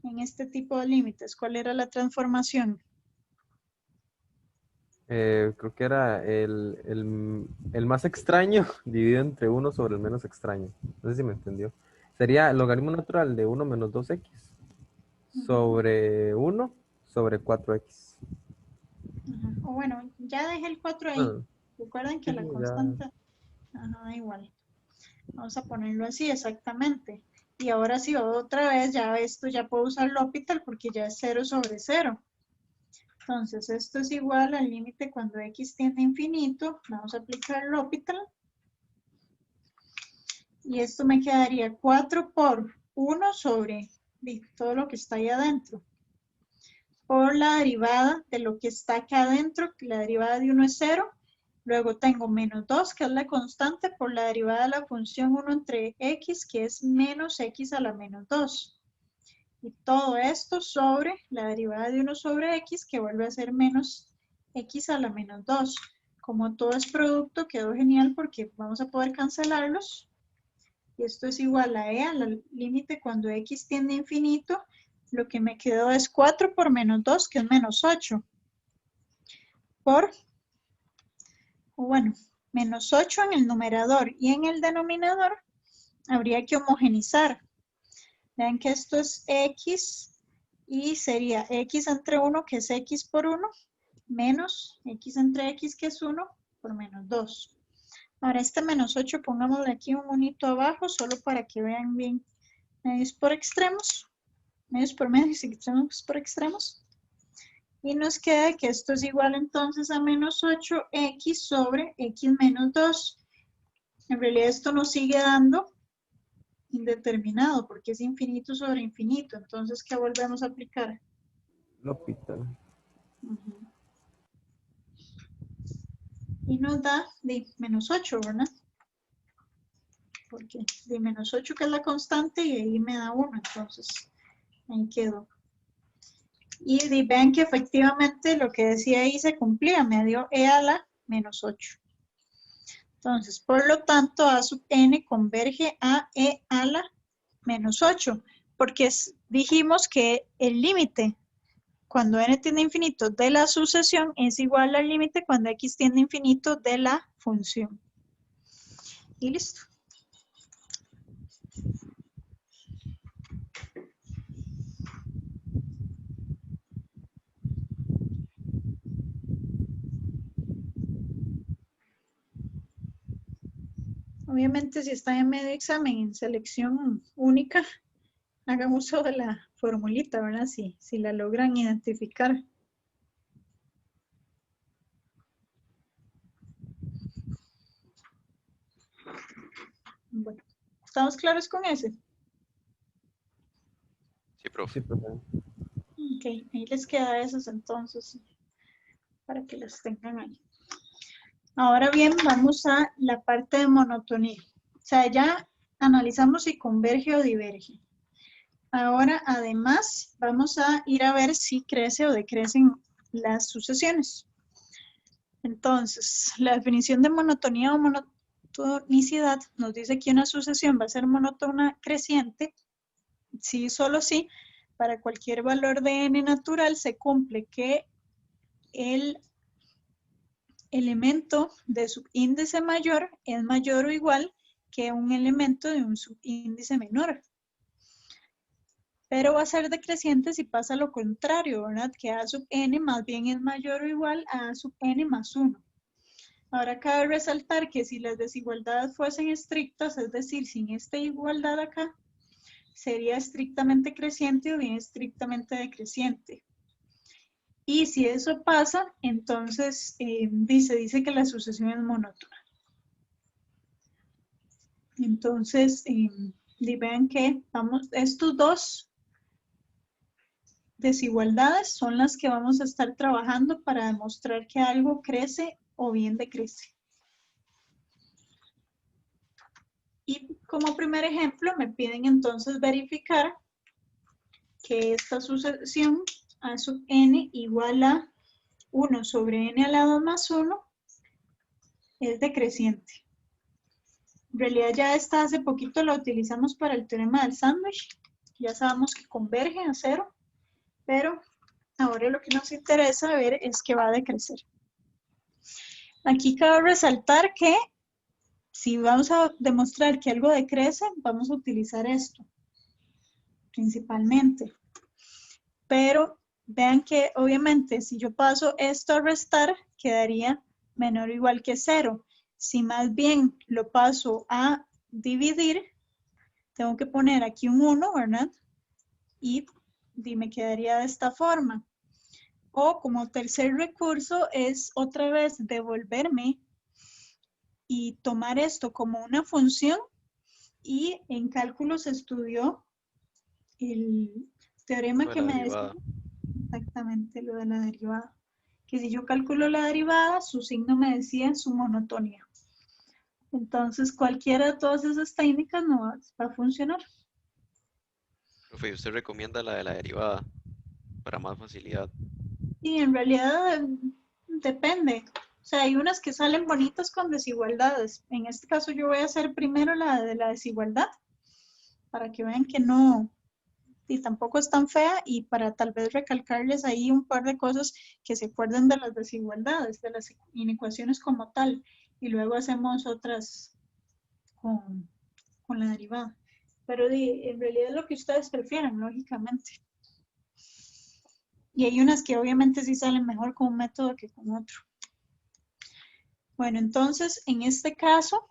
en este tipo de límites? ¿Cuál era la transformación? Creo que era el más extraño dividido entre 1 sobre el menos extraño. No sé si me entendió. Sería el logaritmo natural de 1 menos 2x sobre 1 sobre 4x. O bueno, ya dejé el 4 ahí. Bueno, Recuerden que sí, la ya. constante, ajá, igual. Vamos a ponerlo así exactamente. Y ahora sí, otra vez, ya esto ya puedo usar L'Hopital porque ya es 0 sobre 0. Entonces, esto es igual al límite cuando x tiende a infinito. Vamos a aplicar L'Hopital. Y esto me quedaría 4 por 1 sobre todo lo que está ahí adentro. Por la derivada de lo que está acá adentro, que la derivada de 1 es 0. Luego tengo menos 2, que es la constante, por la derivada de la función 1 entre x, que es menos x a la menos 2. Y todo esto sobre la derivada de 1 sobre x, que vuelve a ser menos x a la menos 2. Como todo es producto, quedó genial porque vamos a poder cancelarlos. Y esto es igual a e al límite cuando x tiende a infinito. Lo que me quedó es 4 por menos 2, que es menos 8. Por, bueno, menos 8 en el numerador y en el denominador habría que homogenizar. Vean que esto es x y sería x entre 1, que es x por 1, menos x entre x, que es 1, por menos 2. Ahora este menos 8, pongámosle aquí un monito abajo, solo para que vean bien. Medios por extremos, medios por medios y extremos por extremos. Y nos queda que esto es igual entonces a menos 8x sobre x menos 2. En realidad esto nos sigue dando indeterminado porque es infinito sobre infinito. Entonces, ¿qué volvemos a aplicar? L'Hopital. Y nos da de menos 8, ¿verdad? Porque de menos 8 que es la constante y ahí me da 1, entonces ahí quedó. Y vean que efectivamente lo que decía ahí se cumplía, me dio e a la menos 8. Entonces, por lo tanto, a sub n converge a e a la menos 8, porque dijimos que el límite cuando n tiende a infinito de la sucesión es igual al límite cuando x tiende a infinito de la función. Y listo. Obviamente, si están en medio examen, en selección única, hagan uso de la formulita, ¿verdad? Si la logran identificar. Bueno, ¿estamos claros con ese? Sí, profe. Sí, profe. Ok, ahí les queda esos entonces, para que las tengan ahí. Ahora bien, vamos a la parte de monotonía. O sea, ya analizamos si converge o diverge. Ahora, además, vamos a ir a ver si crece o decrecen las sucesiones. Entonces, la definición de monotonía o monotonicidad nos dice que una sucesión va a ser monótona creciente si solo si para cualquier valor de n natural se cumple que el elemento de subíndice mayor es mayor o igual que un elemento de un subíndice menor. Pero va a ser decreciente si pasa lo contrario, ¿verdad? Que a sub n más bien es mayor o igual a sub n más 1. Ahora cabe resaltar que si las desigualdades fuesen estrictas, es decir, sin esta igualdad acá, sería estrictamente creciente o bien estrictamente decreciente. Y si eso pasa, entonces dice que la sucesión es monótona. Entonces, vean que estos dos desigualdades son las que vamos a estar trabajando para demostrar que algo crece o bien decrece. Y como primer ejemplo me piden entonces verificar que esta sucesión a sub n igual a 1 sobre n a la 2 más 1 es decreciente. En realidad ya esta hace poquito la utilizamos para el teorema del sándwich. Ya sabemos que converge a 0, pero ahora lo que nos interesa ver es que va a decrecer. Aquí cabe resaltar que si vamos a demostrar que algo decrece, vamos a utilizar esto, principalmente. Pero vean que obviamente si yo paso esto a restar, quedaría menor o igual que 0. Si más bien lo paso a dividir, tengo que poner aquí un 1, ¿verdad? Y me quedaría de esta forma. O como tercer recurso es otra vez devolverme y tomar esto como una función, y en cálculo se estudió el teorema que me decía exactamente lo de la derivada, que si yo calculo la derivada, su signo me decía su monotonía. Entonces cualquiera de todas esas técnicas no va a funcionar. Profe, ¿y usted recomienda la de la derivada para más facilidad? Y en realidad depende. O sea, hay unas que salen bonitas con desigualdades. En este caso yo voy a hacer primero la de la desigualdad, para que vean que no, y tampoco es tan fea, y para tal vez recalcarles ahí un par de cosas que se acuerden de las desigualdades, de las inecuaciones como tal, y luego hacemos otras con la derivada. Pero en realidad es lo que ustedes prefieran, lógicamente. Y hay unas que obviamente sí salen mejor con un método que con otro. Bueno, entonces, en este caso,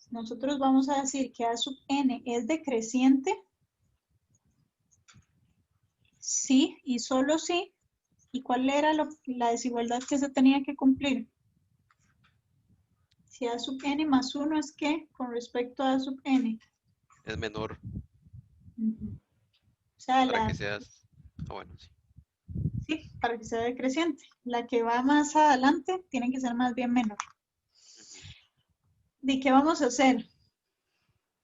nosotros vamos a decir que A sub n es decreciente. Sí, y solo sí. ¿Y cuál era la desigualdad que se tenía que cumplir? Si A sub n más 1 es ¿qué? Con respecto a A sub n. Es menor Ujú. O sea, para que seas... Ah, bueno, sí. sí, para que sea decreciente. La que va más adelante tiene que ser más bien menor. ¿De qué vamos a hacer?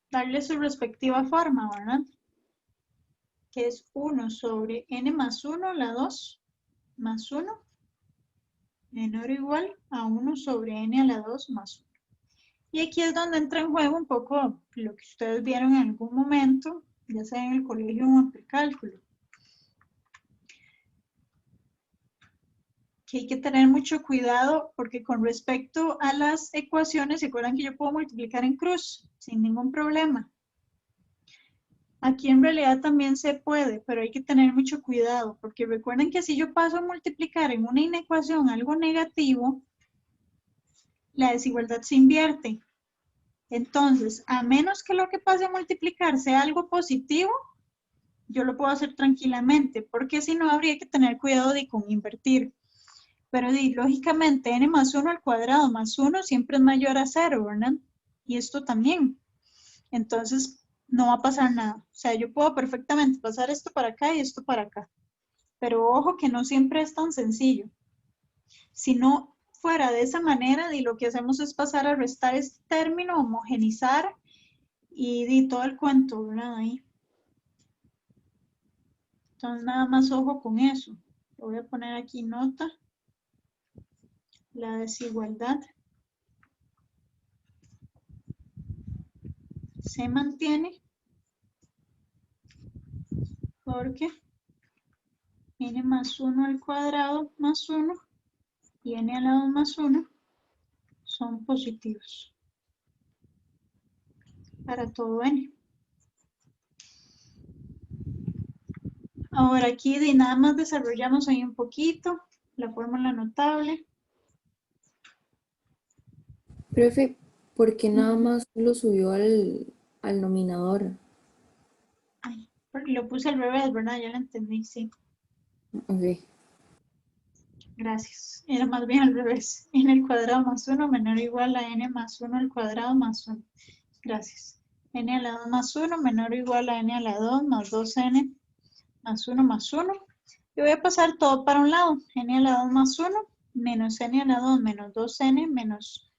Darle su respectiva forma, ¿verdad? Que es 1 sobre n más 1, la 2, más 1, menor o igual a 1 sobre n a la 2 más 1. Y aquí es donde entra en juego un poco lo que ustedes vieron en algún momento, ya sea en el colegio o en precálculo. Que hay que tener mucho cuidado porque con respecto a las ecuaciones, ¿se acuerdan que yo puedo multiplicar en cruz sin ningún problema? Aquí en realidad también se puede, pero hay que tener mucho cuidado, porque recuerden que si yo paso a multiplicar en una inecuación algo negativo, la desigualdad se invierte. Entonces, a menos que lo que pase a multiplicar sea algo positivo, yo lo puedo hacer tranquilamente, porque si no habría que tener cuidado con invertir. Pero lógicamente n más 1 al cuadrado más 1 siempre es mayor a 0, ¿verdad? Y esto también. Entonces, no va a pasar nada. O sea, yo puedo perfectamente pasar esto para acá y esto para acá. Pero ojo que no siempre es tan sencillo. Si no fuera de esa manera, lo que hacemos es pasar a restar este término, homogenizar y todo el cuento, ¿verdad? Ahí. Entonces, nada más ojo con eso. Voy a poner aquí nota. La desigualdad se mantiene porque n más 1 al cuadrado más 1 y n a la 2 más 1 son positivos para todo n. Ahora aquí nada más desarrollamos ahí un poquito la fórmula notable. Profe, ¿por qué nada más lo subió al nominador? Ay, lo puse al revés, ¿verdad? Ya lo entendí, sí. Ok. Gracias. Era más bien al revés. N al cuadrado más 1 menor o igual a n más 1 al cuadrado más 1. Gracias. N a la 2 más 1 menor o igual a n a la 2 más 2n más 1 más 1. Y voy a pasar todo para un lado. N a la 2 más 1 menos n a la 2 menos 2n menos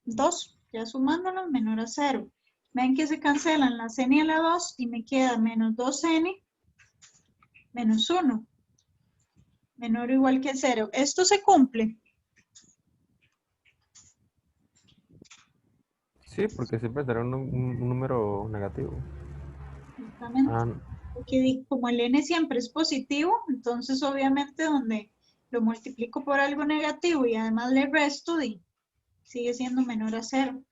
2. Ya sumándolos menor a 0. Ven que se cancelan las n a la 2 y me queda menos 2n menos 1. Menor o igual que 0. ¿Esto se cumple? Sí, porque siempre será un número negativo. Exactamente. Ah, Porque como el n siempre es positivo, entonces obviamente donde lo multiplico por algo negativo y además le resto, sigue siendo menor a 0.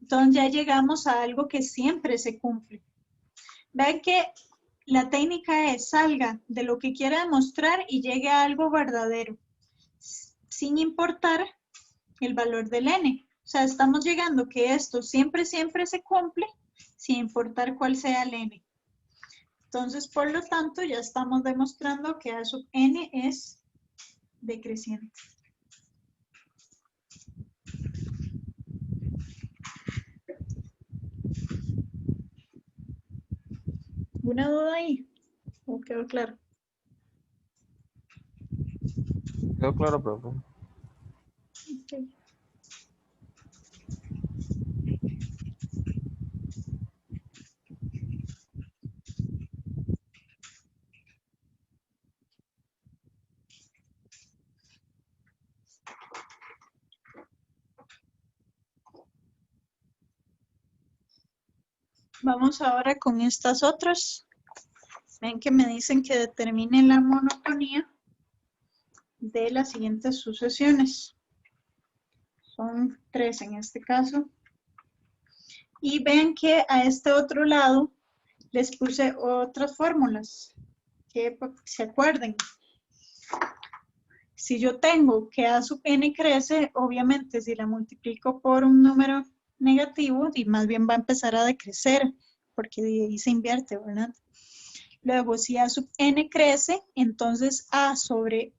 Entonces ya llegamos a algo que siempre se cumple. Vean que la técnica es salga de lo que quiere demostrar y llegue a algo verdadero, sin importar el valor del n. O sea, estamos llegando que esto siempre se cumple, sin importar cuál sea el n. Entonces, por lo tanto, ya estamos demostrando que A sub n es decreciente. ¿Alguna duda ahí? ¿O quedó claro? quedó claro, profe. Okay. Vamos ahora con estas otras. Ven que me dicen que determine la monotonía de las siguientes sucesiones. Son 3 en este caso. Y ven que a este otro lado les puse otras fórmulas que se acuerden. Si yo tengo que A sub n crece, obviamente si la multiplico por un número negativo, y más bien va a empezar a decrecer, porque de ahí se invierte, ¿verdad? Luego, si A sub n crece, entonces 1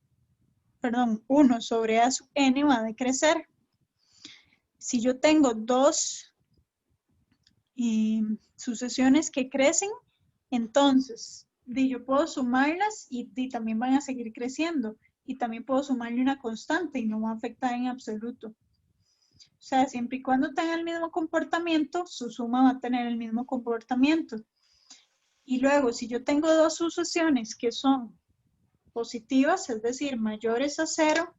sobre A sub n va a decrecer. Si yo tengo dos sucesiones que crecen, entonces yo puedo sumarlas y también van a seguir creciendo. Y también puedo sumarle una constante y no va a afectar en absoluto. O sea, siempre y cuando tenga el mismo comportamiento, su suma va a tener el mismo comportamiento. Y luego, si yo tengo dos sucesiones que son positivas, es decir, mayores a 0,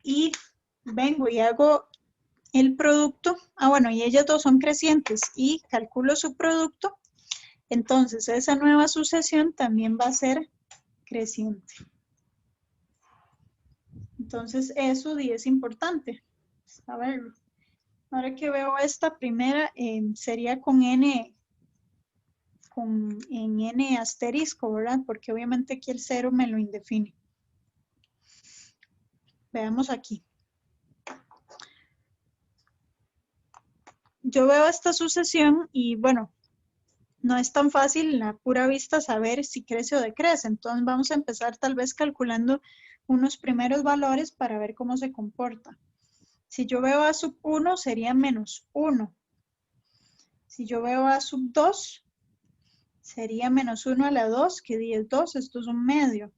y vengo y hago el producto, bueno, y ellas dos son crecientes y calculo su producto, entonces esa nueva sucesión también va a ser creciente. Entonces eso es importante saberlo. Ahora que veo esta primera, sería con n, en n asterisco, ¿verdad? Porque obviamente aquí el 0 me lo indefine. Veamos aquí. Yo veo esta sucesión y bueno, no es tan fácil a pura vista saber si crece o decrece. Entonces vamos a empezar tal vez calculando unos primeros valores para ver cómo se comporta. Si yo veo A sub 1 sería menos 1. Si yo veo A sub 2 sería menos 1 a la 2, que es 2, esto es un medio.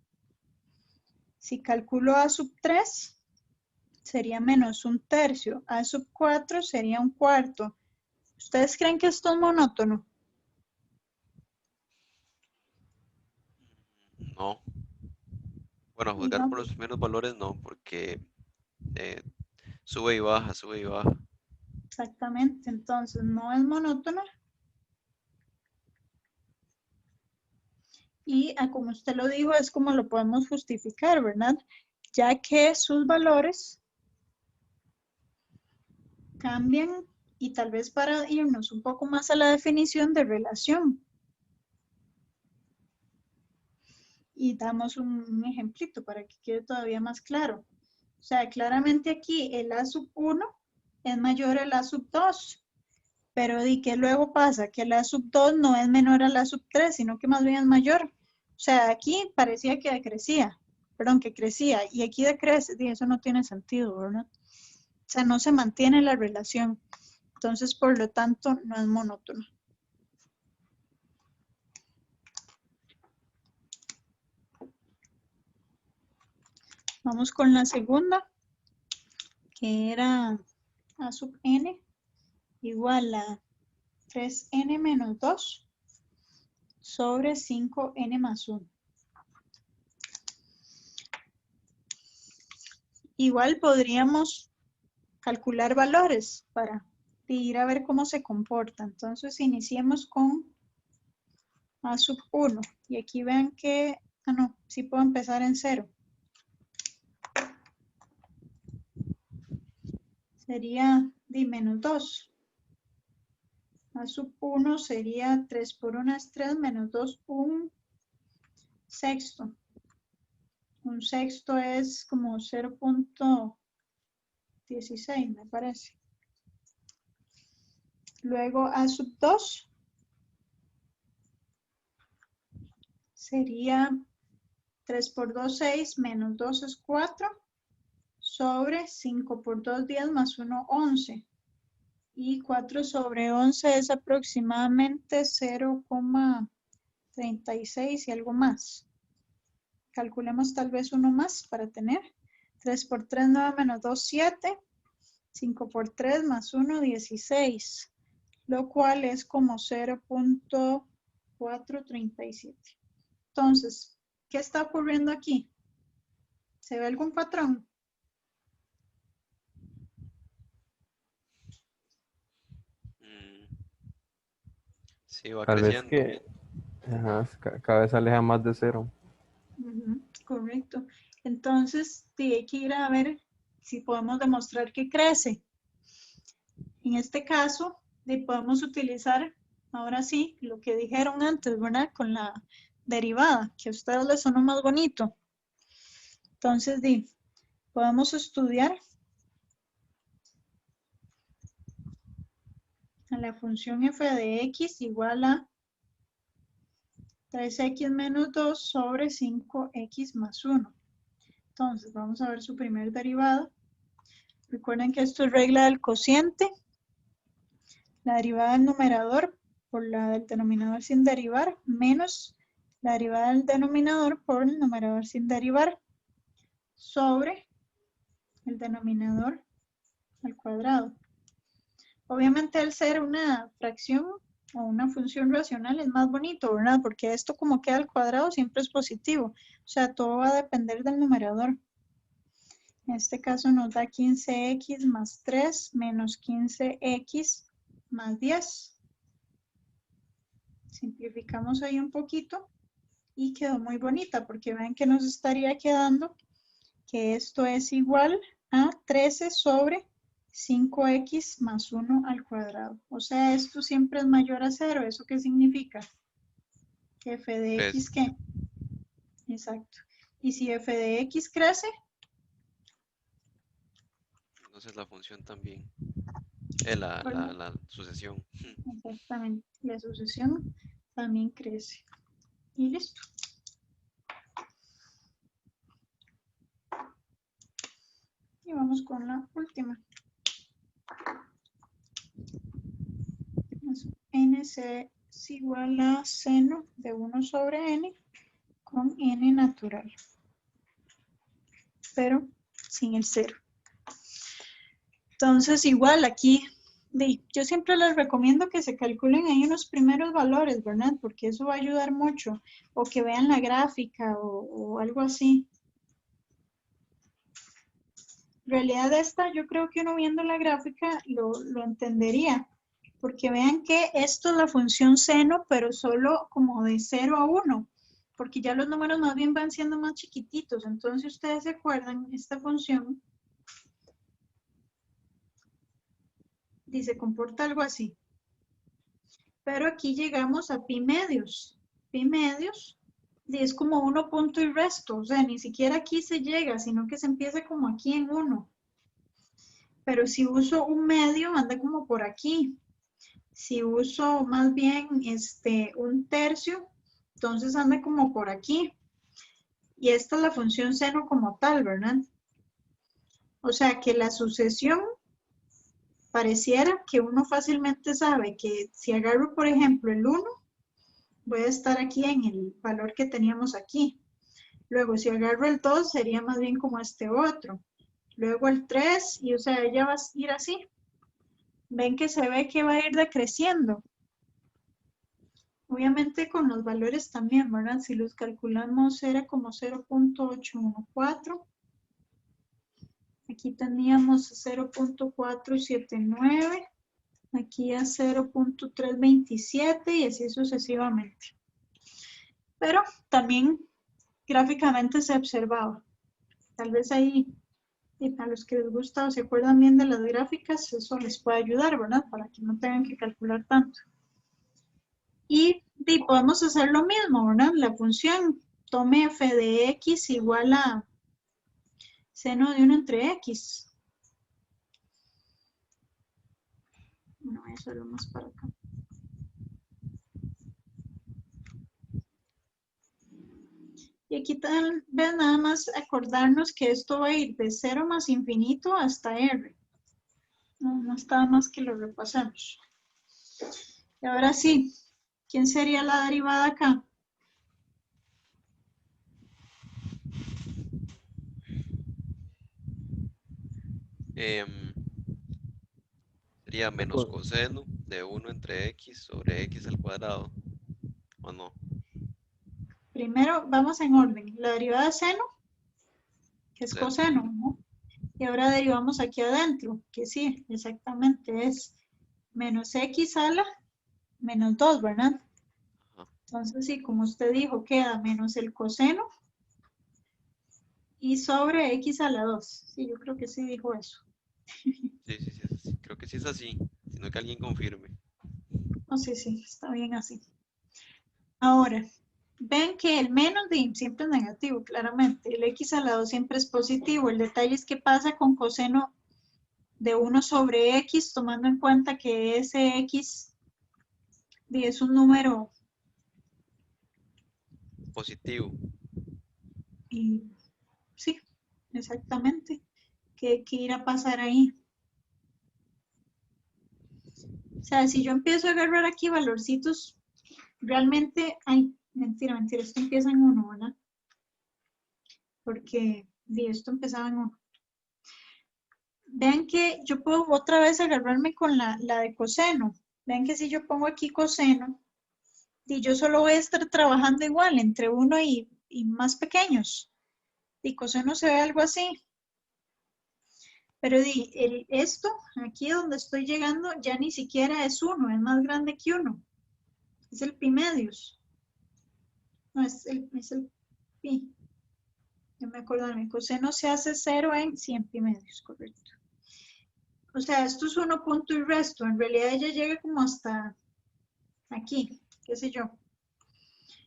Si calculo A sub 3 sería menos un tercio. A sub 4 sería un cuarto. ¿Ustedes creen que esto es monótono? No. Bueno, a juzgar No. por los primeros valores no, porque sube y baja, sube y baja. Exactamente, entonces no es monótono. Y como usted lo dijo, es como lo podemos justificar, ¿verdad? Ya que sus valores cambian y tal vez para irnos un poco más a la definición de relación. Y damos un ejemplito para que quede todavía más claro. O sea, claramente aquí el A sub 1 es mayor al A sub 2. Pero ¿y qué luego pasa? Que el A sub 2 no es menor al A sub 3, sino que más bien es mayor. O sea, aquí parecía que decrecía, perdón, que crecía, y aquí decrece, y eso no tiene sentido, ¿verdad? O sea, no se mantiene la relación. Entonces, por lo tanto, no es monótono. Vamos con la segunda, que era A sub n igual a 3n menos 2 sobre 5n más 1. Igual podríamos calcular valores para ir a ver cómo se comporta. Entonces iniciemos con A sub 1. Y aquí vean que, no, sí puedo empezar en 0. Sería menos 2. A sub 1 sería 3 por 1 es 3, menos 2, un sexto. Un sexto es como 0.16, me parece. Luego A sub 2 sería 3 por 2, 6, menos 2 es 4, sobre 5 por 2, 10, más 1, 11. Y 4 sobre 11 es aproximadamente 0,36 y algo más. Calculemos tal vez uno más para tener. 3 por 3, 9, menos 2, 7. 5 por 3 más 1, 16. Lo cual es como 0.437. Entonces, ¿qué está ocurriendo aquí? ¿Se ve algún patrón? Sí, va Tal vez creciendo. que cada vez se aleja más de 0. Correcto. Entonces, hay que ir a ver si podemos demostrar que crece. En este caso, podemos utilizar, ahora sí, lo que dijeron antes, ¿verdad? Con la derivada, que a ustedes les sonó más bonito. Entonces, podemos estudiar a la función f de x igual a 3x menos 2 sobre 5x más 1. Entonces, vamos a ver su primer derivada. Recuerden que esto es regla del cociente. La derivada del numerador por la del denominador sin derivar, menos la derivada del denominador por el numerador sin derivar, sobre el denominador al cuadrado. Obviamente al ser una fracción o una función racional es más bonito, ¿verdad? Porque esto como queda al cuadrado siempre es positivo. O sea, todo va a depender del numerador. En este caso nos da 15x más 3 menos 15x más 10. Simplificamos ahí un poquito y quedó muy bonita porque ven que nos estaría quedando que esto es igual a 13 sobre 5x más 1 al cuadrado. O sea, esto siempre es mayor a 0. ¿Eso qué significa? Que f de x, ¿qué? Exacto. Y si f de x crece, Entonces la función también, la sucesión. exactamente, la sucesión también crece. Y listo. Y vamos con la última. N es igual a seno de 1 sobre n con n natural, pero sin el 0. Entonces, igual aquí, yo siempre les recomiendo que se calculen ahí unos primeros valores, ¿verdad? Porque eso va a ayudar mucho. O que vean la gráfica o algo así. En realidad esta, yo creo que uno viendo la gráfica lo entendería. Porque vean que esto es la función seno, pero solo como de 0 a 1. Porque ya los números más bien van siendo más chiquititos. Entonces, ustedes se acuerdan, esta función se comporta algo así. Pero aquí llegamos a pi medios. Pi medios es como 1 punto y resto. O sea, ni siquiera aquí se llega, sino que se empieza como aquí en 1. Pero si uso un medio, anda como por aquí. Si uso más bien un tercio, entonces anda como por aquí. Y esta es la función seno como tal, ¿verdad? O sea que la sucesión pareciera que uno fácilmente sabe que si agarro, por ejemplo, el 1, voy a estar aquí en el valor que teníamos aquí. Luego, si agarro el 2, sería más bien como este otro. Luego el 3, y o sea, ella va a ir así. Ven que se ve que va a ir decreciendo. Obviamente con los valores también, ¿verdad? Si los calculamos era como 0.814. Aquí teníamos 0.479. Aquí a 0.327 y así sucesivamente. Pero también gráficamente se observaba. Tal vez ahí, a los que les gusta o se acuerdan bien de las gráficas, eso les puede ayudar, ¿verdad? Para que no tengan que calcular tanto. Y podemos hacer lo mismo, ¿verdad? La función tome f de x igual a seno de 1 entre x. Bueno, eso es lo más para acá. Y aquí tal vez nada más acordarnos que esto va a ir de 0 más infinito hasta r. No está más que lo repasamos. Y ahora sí, ¿quién sería la derivada acá? Sería menos coseno de 1 entre x sobre x al cuadrado. ¿O no? Primero vamos en orden. La derivada de seno, que es coseno, ¿no? Y ahora derivamos aquí adentro, que sí, exactamente es menos x a la menos 2, ¿verdad? Ajá. Entonces, sí, como usted dijo, queda menos el coseno y sobre x a la 2. Sí, yo creo que sí dijo eso. Sí, creo que sí es así, sino que alguien confirme. No, sí, está bien así. Ahora, ven que el menos siempre es negativo, claramente. El x a la 2 siempre es positivo. El detalle es qué pasa con coseno de 1 sobre x, tomando en cuenta que ese x es un número. Positivo. Y sí, exactamente. ¿Qué irá a pasar ahí? O sea, si yo empiezo a agarrar aquí valorcitos, realmente, ay, mentira, esto empieza en 1, ¿verdad? Porque esto empezaba en 1. Vean que yo puedo otra vez agarrarme con la de coseno. Vean que si yo pongo aquí coseno, y yo solo voy a estar trabajando igual entre 1 y más pequeños. Y coseno se ve algo así. Pero esto, aquí donde estoy llegando, ya ni siquiera es 1, es más grande que 1. Es el pi medios. No, es el pi. Ya me acuerdo, mi coseno se hace 0 en 100 pi medios, correcto. O sea, esto es 1 punto y resto. En realidad ella llega como hasta aquí, qué sé yo.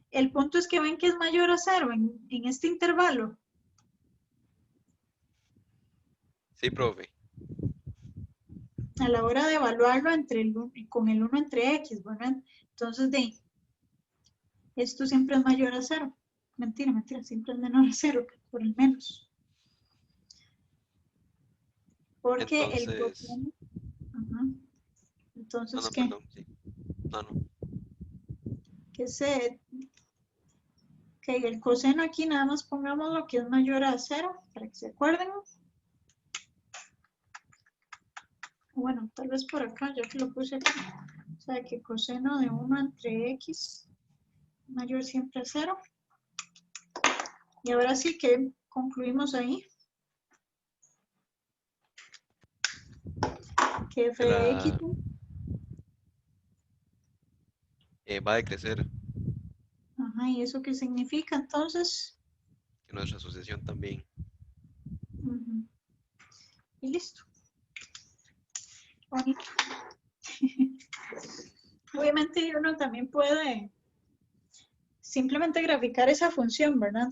El punto es que ven que es mayor a 0 en este intervalo. Sí, profe. A la hora de evaluarlo con el 1 entre x, ¿verdad? Entonces, esto siempre es mayor a 0. Mentira, siempre es menor a 0, por el menos. Porque el Entonces, coseno. Ajá. Entonces, no, ¿qué? perdón, sí. No. Que el coseno aquí nada más pongamos lo que es mayor a 0, para que se acuerden. Bueno, tal vez por acá, ya que lo puse aquí. O sea, que coseno de 1 entre x mayor siempre a 0. Y ahora sí que concluimos ahí. Que f de x Va a decrecer. ajá, ¿y eso qué significa entonces? Que nuestra sucesión también. Y listo. Bonito. Obviamente uno también puede simplemente graficar esa función, ¿verdad?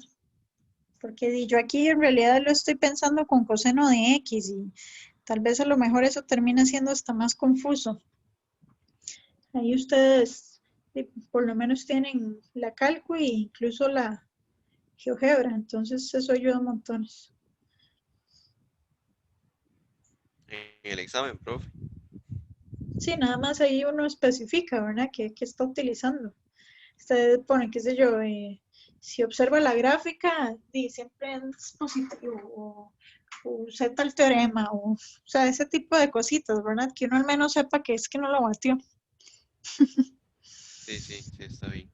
Porque yo aquí en realidad lo estoy pensando con coseno de x y tal vez a lo mejor eso termina siendo hasta más confuso. Ahí ustedes por lo menos tienen la cálculo e incluso la GeoGebra, entonces eso ayuda montones. En el examen, profe. Sí, nada más ahí uno especifica, ¿verdad? ¿Qué está utilizando? Usted pone, qué sé yo, si observa la gráfica, siempre es positivo, o usé tal teorema, o sea, ese tipo de cositas, ¿verdad? Que uno al menos sepa que es que no lo batió. Sí, está bien.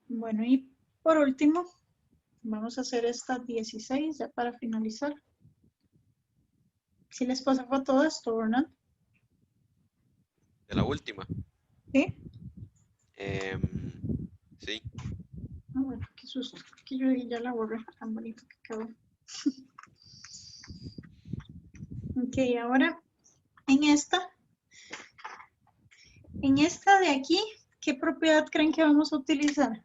Bueno, y por último, vamos a hacer esta 16 ya para finalizar. Si les pasa por todo esto, ¿verdad? De la última. Sí. Sí. Ah, bueno, qué susto, que yo ya la borré, tan bonito que quedó. Ok, ahora en esta de aquí, ¿qué propiedad creen que vamos a utilizar?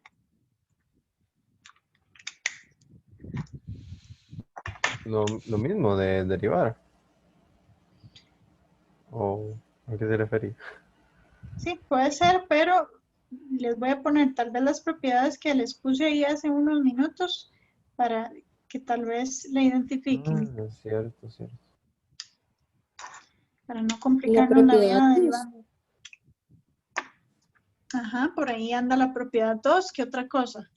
Lo mismo de derivar. ¿O a qué se refería? Sí, puede ser, pero les voy a poner tal vez las propiedades que les puse ahí hace unos minutos para que tal vez la identifiquen, Es cierto. para no La complicarnos la propiedad vida 2. derivando. Ajá, por ahí anda la propiedad 2, ¿qué otra cosa?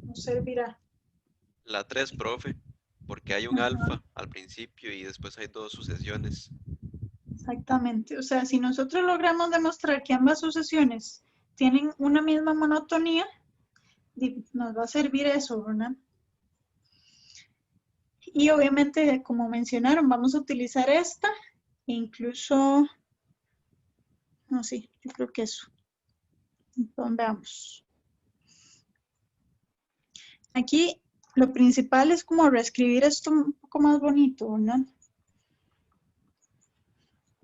Nos servirá. La 3, profe. Porque hay un alfa al principio y después hay dos sucesiones. Exactamente, o sea, si nosotros logramos demostrar que ambas sucesiones tienen una misma monotonía, nos va a servir eso, ¿verdad? Y obviamente, como mencionaron, vamos a utilizar esta, e incluso, no, sí, yo creo que eso. Entonces, veamos. Aquí lo principal es como reescribir esto un poco más bonito, ¿verdad?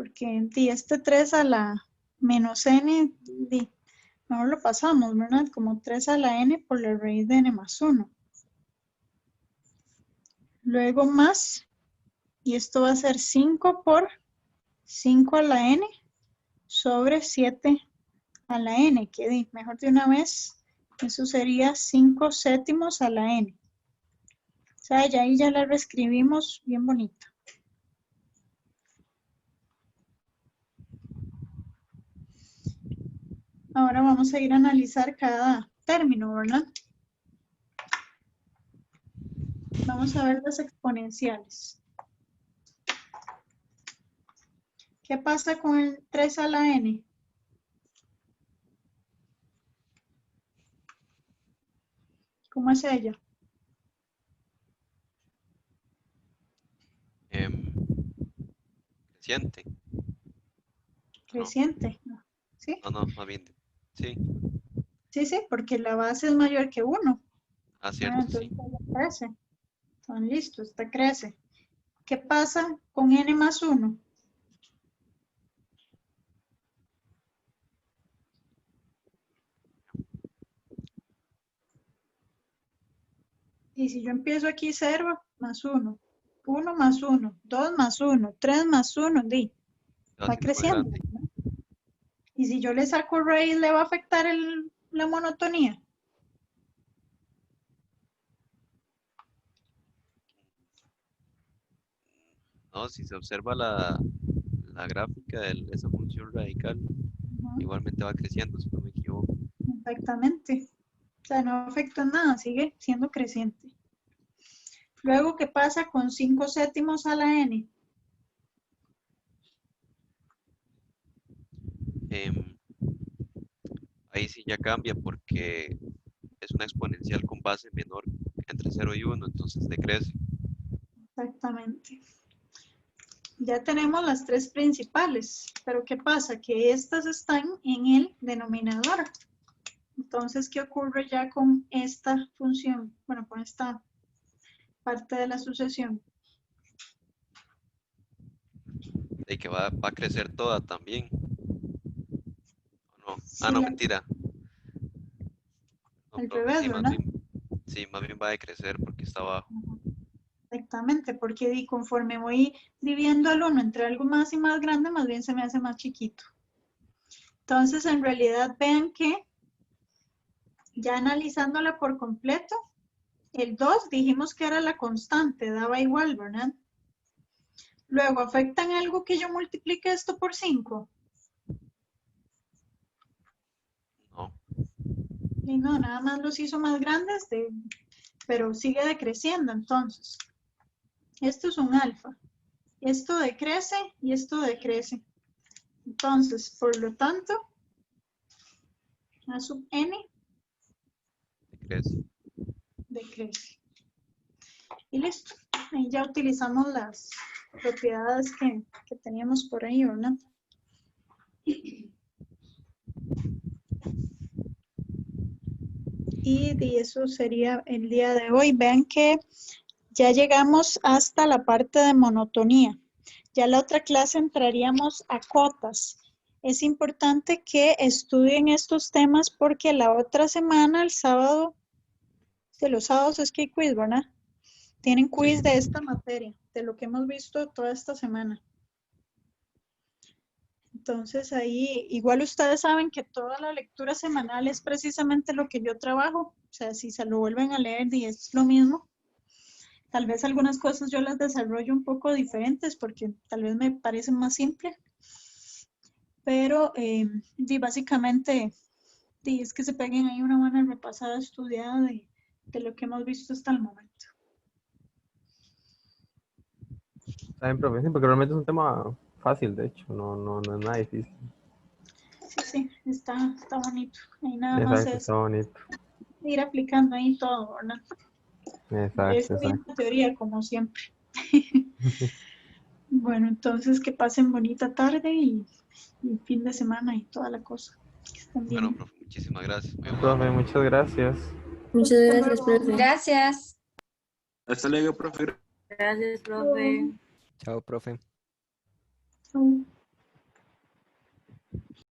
porque este 3 a la menos n, mejor lo pasamos, ¿verdad? Como 3 a la n por la raíz de n más 1. Luego más, y esto va a ser 5 por 5 a la n sobre 7 a la n, que mejor de una vez, eso sería 5 séptimos a la n. O sea, ya ahí ya la reescribimos bien bonita. Ahora vamos a ir a analizar cada término, ¿verdad? Vamos a ver las exponenciales. ¿Qué pasa con el 3 a la n? ¿Cómo es ella? Creciente. Creciente. ¿Sí? No, más bien. Sí. Sí, porque la base es mayor que 1. Cierto, Entonces sí. ella crece. Están listos, esta crece. ¿Qué pasa con n más 1? Y si yo empiezo aquí 0 más 1, 1 más 1, 2 más 1, 3 más 1, va creciendo, Grande. ¿no? Y si yo le saco raíz, ¿le va a afectar la monotonía? No, si se observa la gráfica de esa función radical, igualmente va creciendo, si no me equivoco. Exactamente. O sea, no afecta nada, sigue siendo creciente. Luego, ¿qué pasa con 5 séptimos a la n? Ahí sí ya cambia porque es una exponencial con base menor entre 0 y 1, entonces decrece. Exactamente. Ya tenemos las tres principales, pero ¿qué pasa? Que estas están en el denominador. Entonces, ¿qué ocurre ya con esta función? Bueno, con esta parte de la sucesión. Y que va a crecer toda también. ¿O no? Sí, No, mentira. No, al profe, revés, sí, ¿verdad? más bien va a decrecer porque está abajo. Exactamente, porque conforme voy dividiendo al 1 entre algo más y más grande, más bien se me hace más chiquito. Entonces, en realidad, vean que ya analizándola por completo, el 2 dijimos que era la constante, daba igual, ¿verdad? Luego, ¿afecta en algo que yo multiplique esto por 5? No, Y no, nada más los hizo más grandes, pero sigue decreciendo entonces. Esto es un alfa. Esto decrece y esto decrece. Entonces, por lo tanto, A sub n decrece. decrece. Y listo. Ahí ya utilizamos las propiedades que teníamos por ahí, ¿verdad? Y eso sería el día de hoy. Vean que ya llegamos hasta la parte de monotonía. Ya la otra clase entraríamos a cotas. Es importante que estudien estos temas porque la otra semana, el sábado, de los sábados es que hay quiz, ¿verdad? Tienen quiz de esta materia, de lo que hemos visto toda esta semana. Entonces ahí, igual ustedes saben que toda la lectura semanal es precisamente lo que yo trabajo. O sea, si se lo vuelven a leer y es lo mismo. Tal vez algunas cosas yo las desarrollo un poco diferentes porque tal vez me parecen más simples. Pero básicamente es que se peguen ahí una buena repasada estudiada de lo que hemos visto hasta el momento. Está bien, profe, sí, porque realmente es un tema fácil, de hecho, no es nada difícil. Sí, está bonito. Ahí nada más Exacto, es está bonito. ir aplicando ahí todo, ¿verdad? Exacto, Leerse bien exacto. la teoría, como siempre. Bueno, entonces que pasen bonita tarde y fin de semana y toda la cosa. Que estén bien. Bueno, profe, muchísimas gracias. Muy amable. Profe, muchas gracias. Muchas Hasta gracias, luego. profe. Gracias. Hasta luego, profe. Gracias, profe. Chao, profe. Chao.